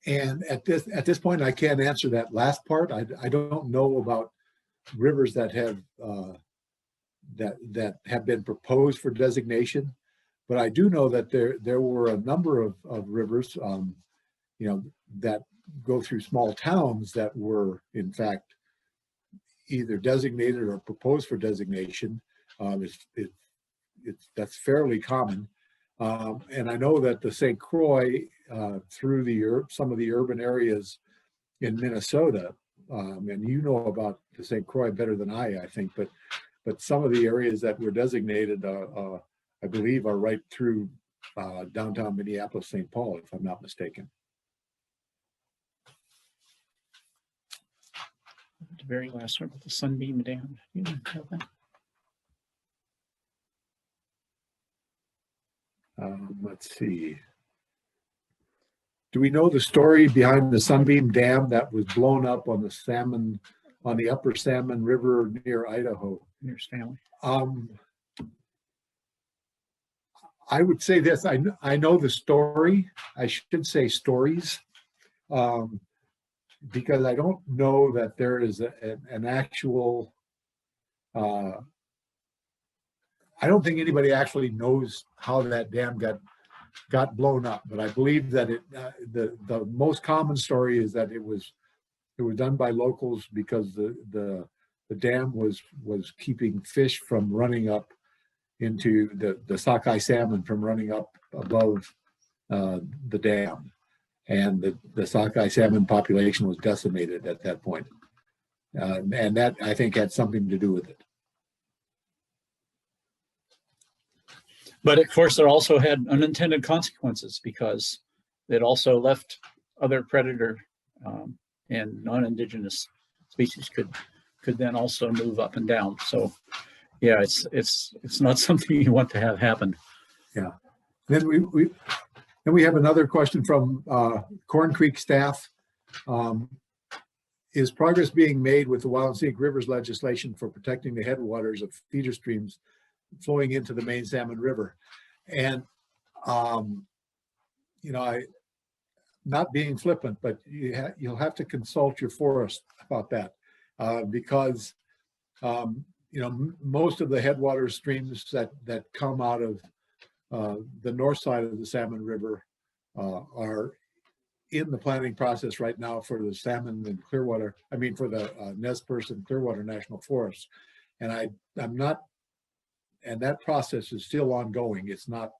[SPEAKER 3] And at this point, I can't answer that last part. I don't know about rivers that have been proposed for designation, but I do know that there were a number of rivers, that go through small towns that were in fact either designated or proposed for designation. That's fairly common. And I know that the St. Croix, through some of the urban areas in Minnesota, and you know about the St. Croix better than I think, but some of the areas that were designated, I believe, are right through downtown Minneapolis, St. Paul, if I'm not mistaken.
[SPEAKER 2] The very last one with the Sunbeam Dam. You have that?
[SPEAKER 3] Let's see. Do we know the story behind the Sunbeam Dam that was blown up on the upper Salmon River near Idaho?
[SPEAKER 2] Near Stanley.
[SPEAKER 3] I would say this. I know the story. I should say stories, because I don't know that there is an actual. I don't think anybody actually knows how that dam got blown up, but I believe that the most common story is that it was done by locals because the dam was keeping fish from running up into the sockeye salmon from running up above the dam, and the sockeye salmon population was decimated at that point, and that I think had something to do with it.
[SPEAKER 2] But of course, it also had unintended consequences because it also left other predator and non-indigenous species could then also move up and down. So, yeah, it's not something you want to have happen.
[SPEAKER 3] Yeah. Then we have another question from Corn Creek staff. Is progress being made with the Wild and Scenic Rivers legislation for protecting the headwaters of feeder streams flowing into the main Salmon River? And I, not being flippant, but you'll have to consult your forest about that, because most of the headwater streams that come out of the north side of the Salmon River are in the planning process right now for the Salmon and Clearwater. I mean, for the Nez Perce and Clearwater National Forests, and I'm not. And that process is still ongoing. It's not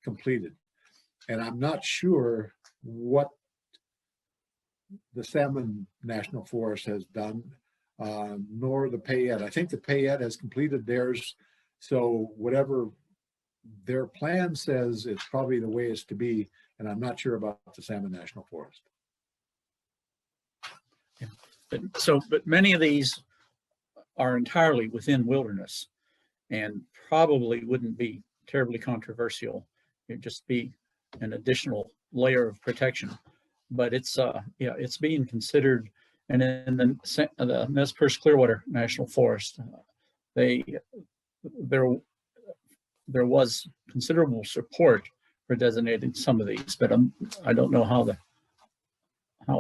[SPEAKER 3] completed. And I'm not sure what the Salmon National Forest has done, nor the Payette. I think the Payette has completed theirs. So whatever their plan says it's probably the way it's to be, and I'm not sure about the Salmon National Forest.
[SPEAKER 2] But many of these are entirely within wilderness and probably wouldn't be terribly controversial. It'd just be an additional layer of protection. But it's yeah, it's being considered. And in the Nez Perce Clearwater National Forest, there was considerable support for designating some of these, but I don't know how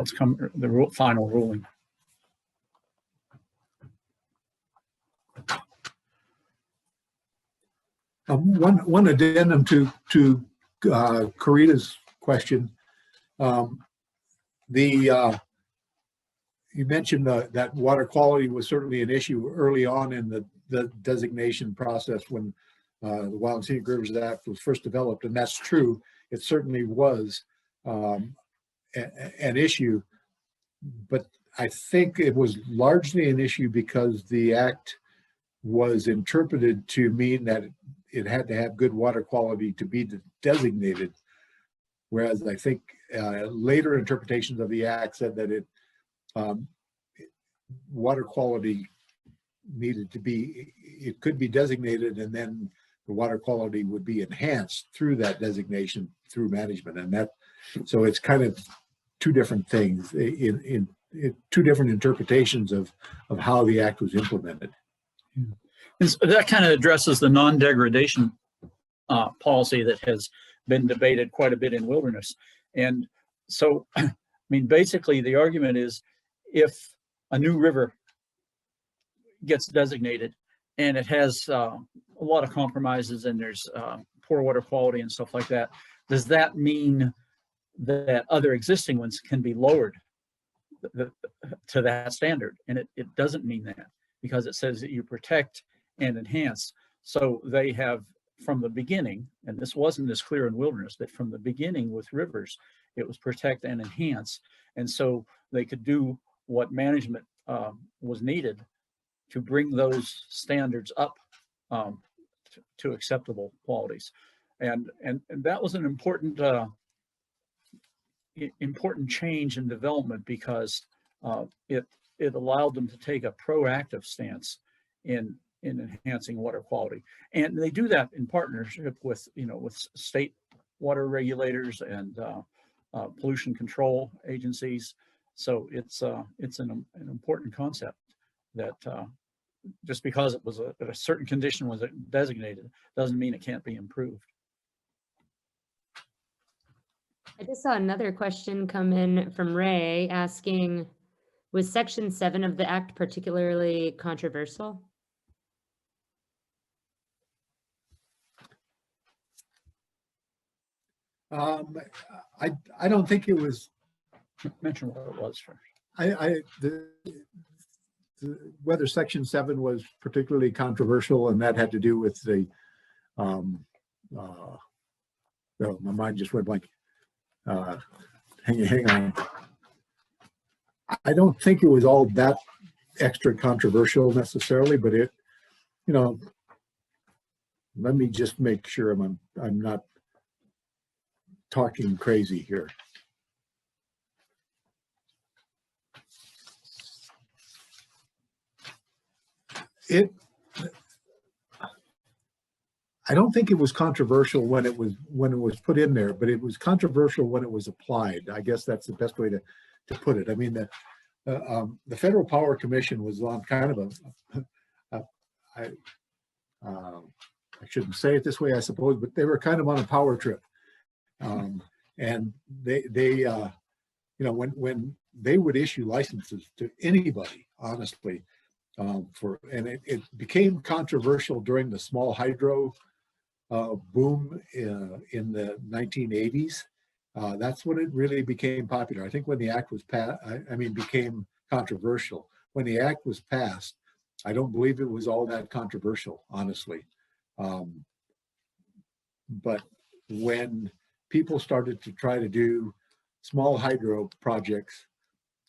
[SPEAKER 2] it's come, the final ruling.
[SPEAKER 3] One addendum to Karita's question. You mentioned that water quality was certainly an issue early on in the designation process when the Wild and Scenic Rivers Act was first developed, and that's true. It certainly was an issue, but I think it was largely an issue because the act was interpreted to mean that it had to have good water quality to be designated, whereas I think later interpretations of the act said that water quality needed to be, it could be designated, and then the water quality would be enhanced through that designation through management. And that, so it's kind of two different things in two different interpretations of how the act was implemented.
[SPEAKER 2] And so that kind of addresses the non-degradation policy that has been debated quite a bit in wilderness. And so, I mean, basically the argument is if a new river gets designated and it has a lot of compromises and there's poor water quality and stuff like that, does that mean that other existing ones can be lowered to that standard? And it doesn't mean that, because it says that you protect and enhance. So they have, from the beginning, and this wasn't as clear in wilderness, but from the beginning with rivers, it was protect and enhance. And so they could do what management was needed to bring those standards up to acceptable qualities. And that was an important important change in development, because it allowed them to take a proactive stance in enhancing water quality. And they do that in partnership with, with state water regulators and pollution control agencies. So it's an important concept that just because it was a certain condition was designated doesn't mean it can't be improved.
[SPEAKER 1] I just saw another question come in from Ray asking, was Section 7 of the Act particularly controversial?
[SPEAKER 3] I don't think it was.
[SPEAKER 2] Mention what it was first.
[SPEAKER 3] Whether Section 7 was particularly controversial, and that had to do with the well, my mind just went blank. Hang on. I don't think it was all that extra controversial necessarily, but it, let me just make sure I'm not talking crazy here. I don't think it was controversial when it was put in there, but it was controversial when it was applied. I guess that's the best way to put it. I mean, the Federal Power Commission was on kind of I shouldn't say it this way, I suppose, but they were kind of on a power trip. And they when they would issue licenses to anybody, honestly, and it became controversial during the small hydro boom in the 1980s. That's when it really became popular. I think when the act was passed, became controversial. When the act was passed, I don't believe it was all that controversial, honestly. But when people started to try to do small hydro projects,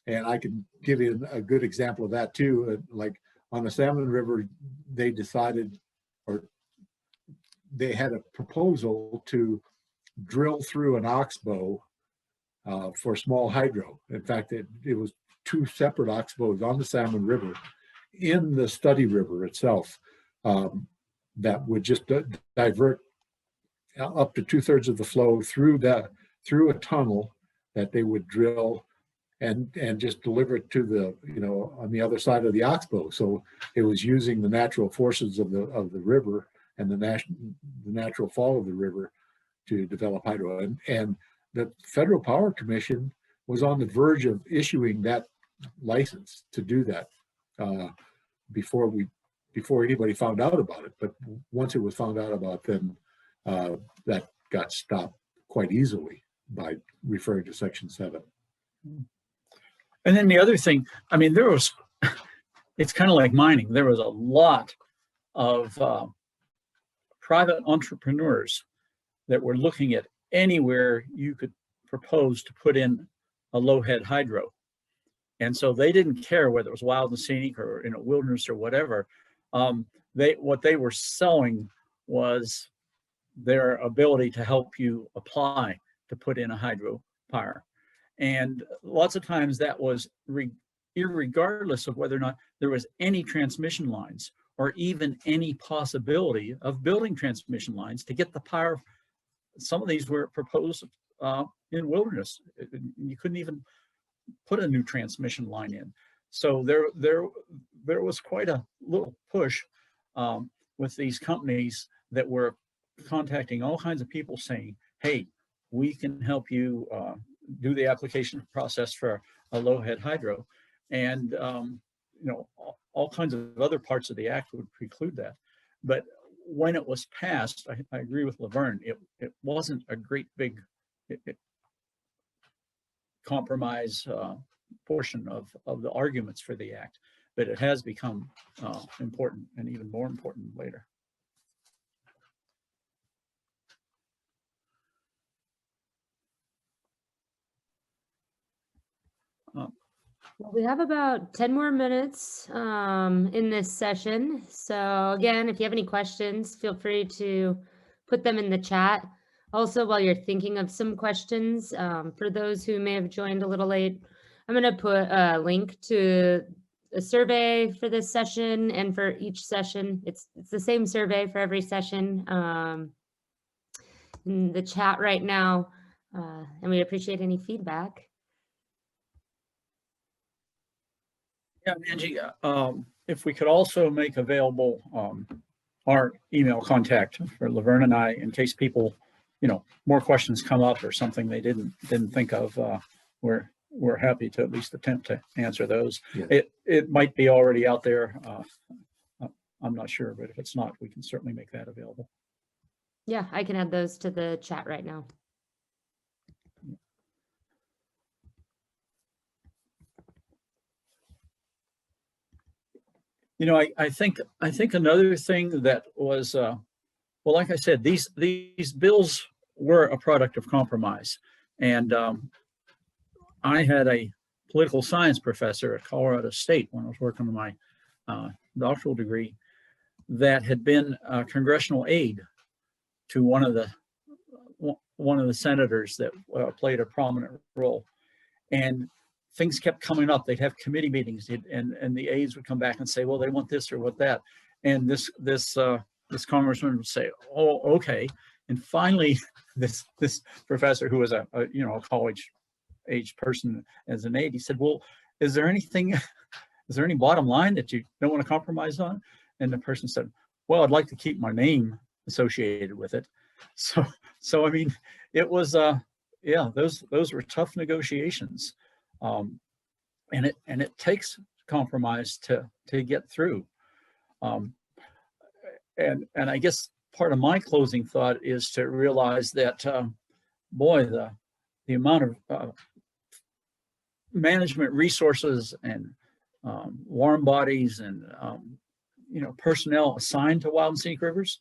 [SPEAKER 3] and I can give you a good example of that too, like on the Salmon River, they decided, or they had a proposal to drill through an oxbow for small hydro. In fact, it was two separate oxbows on the Salmon River in the study river itself that would just divert up to 2/3 of the flow through a tunnel that they would drill and just deliver it to the, on the other side of the oxbow. So it was using the natural forces of the river and the natural fall of the river to develop hydro. And the Federal Power Commission was on the verge of issuing that license to do that before anybody found out about it. But once it was found out about, then that got stopped quite easily by referring to Section 7.
[SPEAKER 2] And then the other thing, I mean, it's kind of like mining. There was a lot of private entrepreneurs that were looking at anywhere you could propose to put in a low head hydro. And so they didn't care whether it was wild and scenic or in a wilderness or whatever. What they were selling was their ability to help you apply to put in a hydropower. And lots of times that was irregardless of whether or not there was any transmission lines or even any possibility of building transmission lines to get the power. Some of these were proposed in wilderness. You couldn't even put a new transmission line in. So there was quite a little push with these companies that were contacting all kinds of people saying, hey, we can help you do the application process for a low head hydro. And all kinds of other parts of the act would preclude that. But when it was passed, I agree with LuVerne, it wasn't a great big compromise portion of the arguments for the act, but it has become important and even more important later.
[SPEAKER 1] Well, we have about 10 more minutes in this session. So again, if you have any questions, feel free to put them in the chat. Also, while you're thinking of some questions, for those who may have joined a little late, I'm going to put a link to a survey for this session and for each session. It's the same survey for every session in the chat right now, and we appreciate any feedback.
[SPEAKER 2] Yeah, Angie, if we could also make available our email contact for LuVerne and I, in case people, more questions come up or something they didn't think of, we're happy to at least attempt to answer those. Yeah. It might be already out there. I'm not sure, but if it's not, we can certainly make that available.
[SPEAKER 1] Yeah, I can add those to the chat right now.
[SPEAKER 2] I think another thing that was, well, like I said, these bills were a product of compromise. And I had a political science professor at Colorado State when I was working on my doctoral degree that had been a congressional aide to one of the senators that played a prominent role. And things kept coming up. They'd have committee meetings, and the aides would come back and say, well, they want this or what that. And this congressman would say, oh, okay. And finally, this professor, who was a college age person as an aide, he said, well, is there any bottom line that you don't want to compromise on? And the person said, well, I'd like to keep my name associated with it. So I mean, it was those were tough negotiations. And it takes compromise to get through. And I guess part of my closing thought is to realize that, boy, the amount of management resources and warm bodies and personnel assigned to wild and scenic rivers,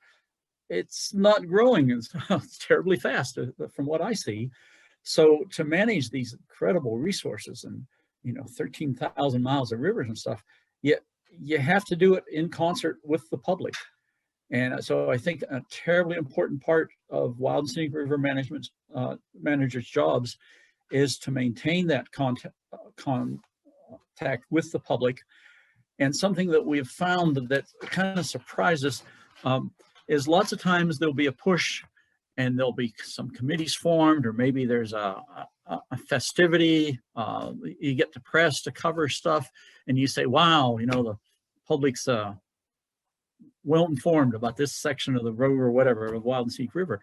[SPEAKER 2] it's not growing. It's terribly fast from what I see. So to manage these incredible resources and 13,000 miles of rivers and stuff, you have to do it in concert with the public. And so I think a terribly important part of Wild and Scenic River management managers' jobs is to maintain that contact with the public. And something that we've found that kind of surprised us is lots of times there'll be a push and there'll be some committees formed, or maybe there's a festivity, you get the press to cover stuff and you say, wow, you know, the public's well informed about this section of the road or whatever of Wild and Scenic River.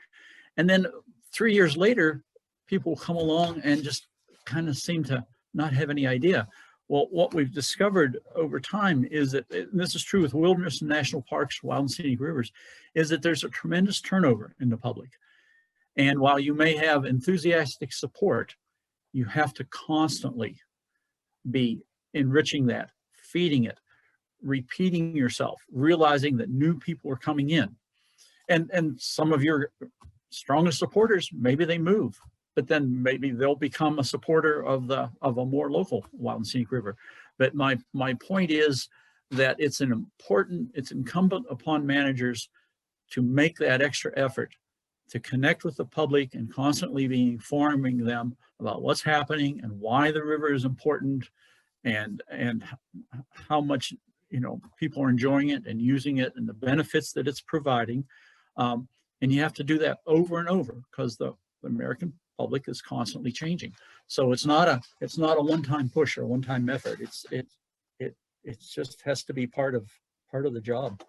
[SPEAKER 2] And then 3 years later, people come along and just kind of seem to not have any idea. Well, what we've discovered over time is that, and this is true with wilderness and national parks, Wild and Scenic Rivers, is that there's a tremendous turnover in the public. And while you may have enthusiastic support, you have to constantly be enriching that, feeding it, repeating yourself, realizing that new people are coming in. And some of your strongest supporters, maybe they move, but then maybe they'll become a supporter of a more local Wild and Scenic River. But my point is that it's incumbent upon managers to make that extra effort to connect with the public and constantly be informing them about what's happening and why the river is important, and how much, you know, people are enjoying it and using it and the benefits that it's providing. And you have to do that over and over because the American public is constantly changing. So it's not a one-time push or one-time effort. It just has to be part of the job.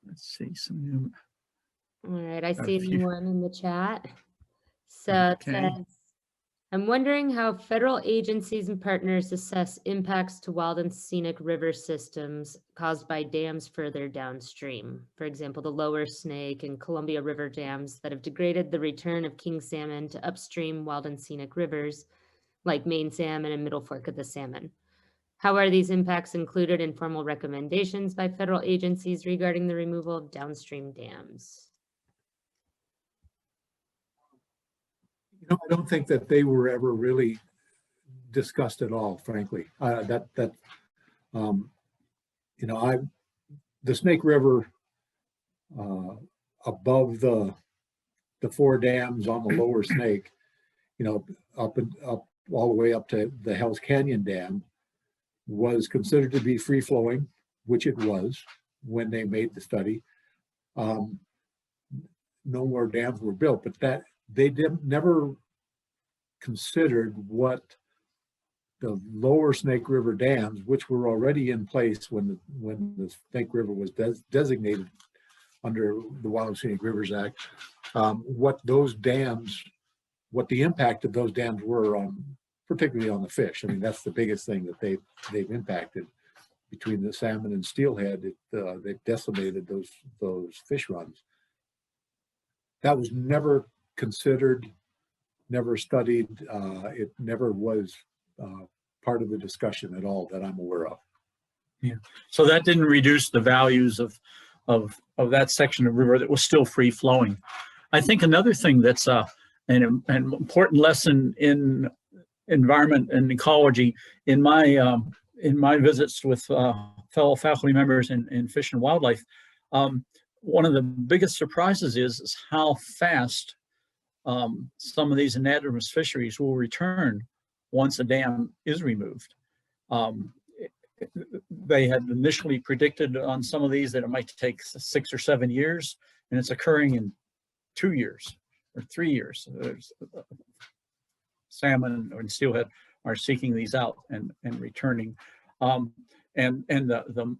[SPEAKER 2] Let's see some new.
[SPEAKER 1] All right, I
[SPEAKER 2] Got a
[SPEAKER 1] see
[SPEAKER 2] few.
[SPEAKER 1] one in the chat. So it
[SPEAKER 2] Okay.
[SPEAKER 1] says, I'm wondering how federal agencies and partners assess impacts to wild and scenic river systems caused by dams further downstream. For example, the Lower Snake and Columbia River dams that have degraded the return of king salmon to upstream wild and scenic rivers, like Maine salmon and Middle Fork of the Salmon. How are these impacts included in formal recommendations by federal agencies regarding the removal of downstream dams?
[SPEAKER 3] You know, I don't think that they were ever really discussed at all, frankly. You know, the Snake River above the four dams on the Lower Snake, you know, up all the way up to the Hells Canyon Dam, was considered to be free flowing, which it was when they made the study. No more dams were built, but that they never considered what the Lower Snake River dams, which were already in place when the Snake River was designated under the Wild and Scenic Rivers Act, what those dams, what the impact of those dams were on, particularly on the fish. I mean, that's the biggest thing that they've impacted. Between the salmon and steelhead, they've decimated those fish runs. That was never considered, never studied. It never was part of the discussion at all that I'm aware of.
[SPEAKER 2] Yeah. So that didn't reduce the values of that section of river that was still free flowing. I think another thing that's an important lesson in environment and ecology in my visits with fellow faculty members in fish and wildlife, one of the biggest surprises is how fast some of these anadromous fisheries will return once a dam is removed. They had initially predicted on some of these that it might take 6 or 7 years, and it's occurring in 2 years or 3 years. Salmon and steelhead are seeking these out and returning. And the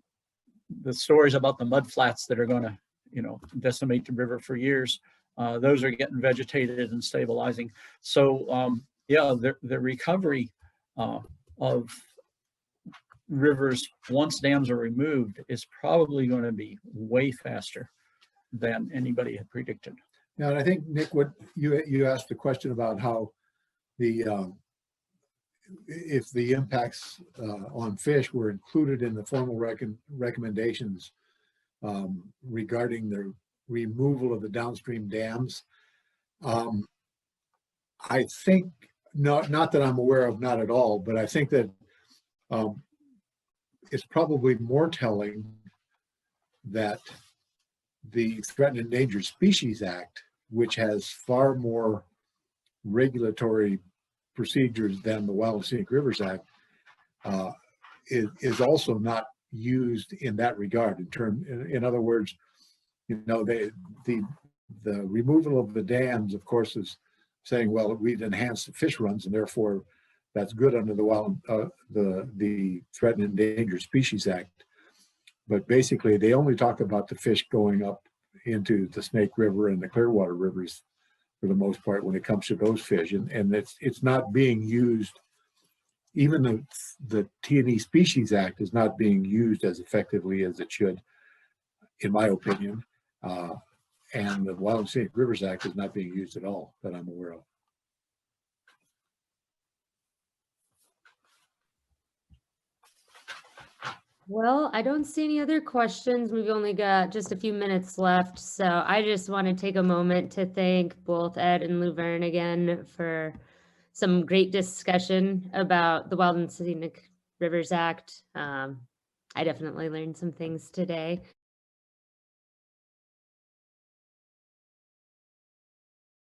[SPEAKER 2] stories about the mud flats that are going to, you know, decimate the river for years, those are getting vegetated and stabilizing. So yeah, the recovery of rivers once dams are removed is probably going to be way faster than anybody had predicted.
[SPEAKER 3] Now, and I think, Nick, what you asked the question about how if the impacts on fish were included in the formal recommendations regarding the removal of the downstream dams. I think not that I'm aware of, not at all, but I think that it's probably more telling that the Threatened and Endangered Species Act, which has far more regulatory procedures than the Wild and Scenic Rivers Act, is also not used in that regard. In other words, you know, the removal of the dams, of course, is saying, well, we've enhanced the fish runs, and therefore that's good under the Threatened and Endangered Species Act. But basically, they only talk about the fish going up into the Snake River and the Clearwater rivers for the most part when it comes to those fish, and it's not being used. Even the T&E Species Act is not being used as effectively as it should, in my opinion. And the Wild and Scenic Rivers Act is not being used at all that I'm aware of.
[SPEAKER 1] Well, I don't see any other questions. We've only got just a few minutes left. So I just want to take a moment to thank both Ed and LuVerne again for some great discussion about the Wild and Scenic Rivers Act. I definitely learned some things today.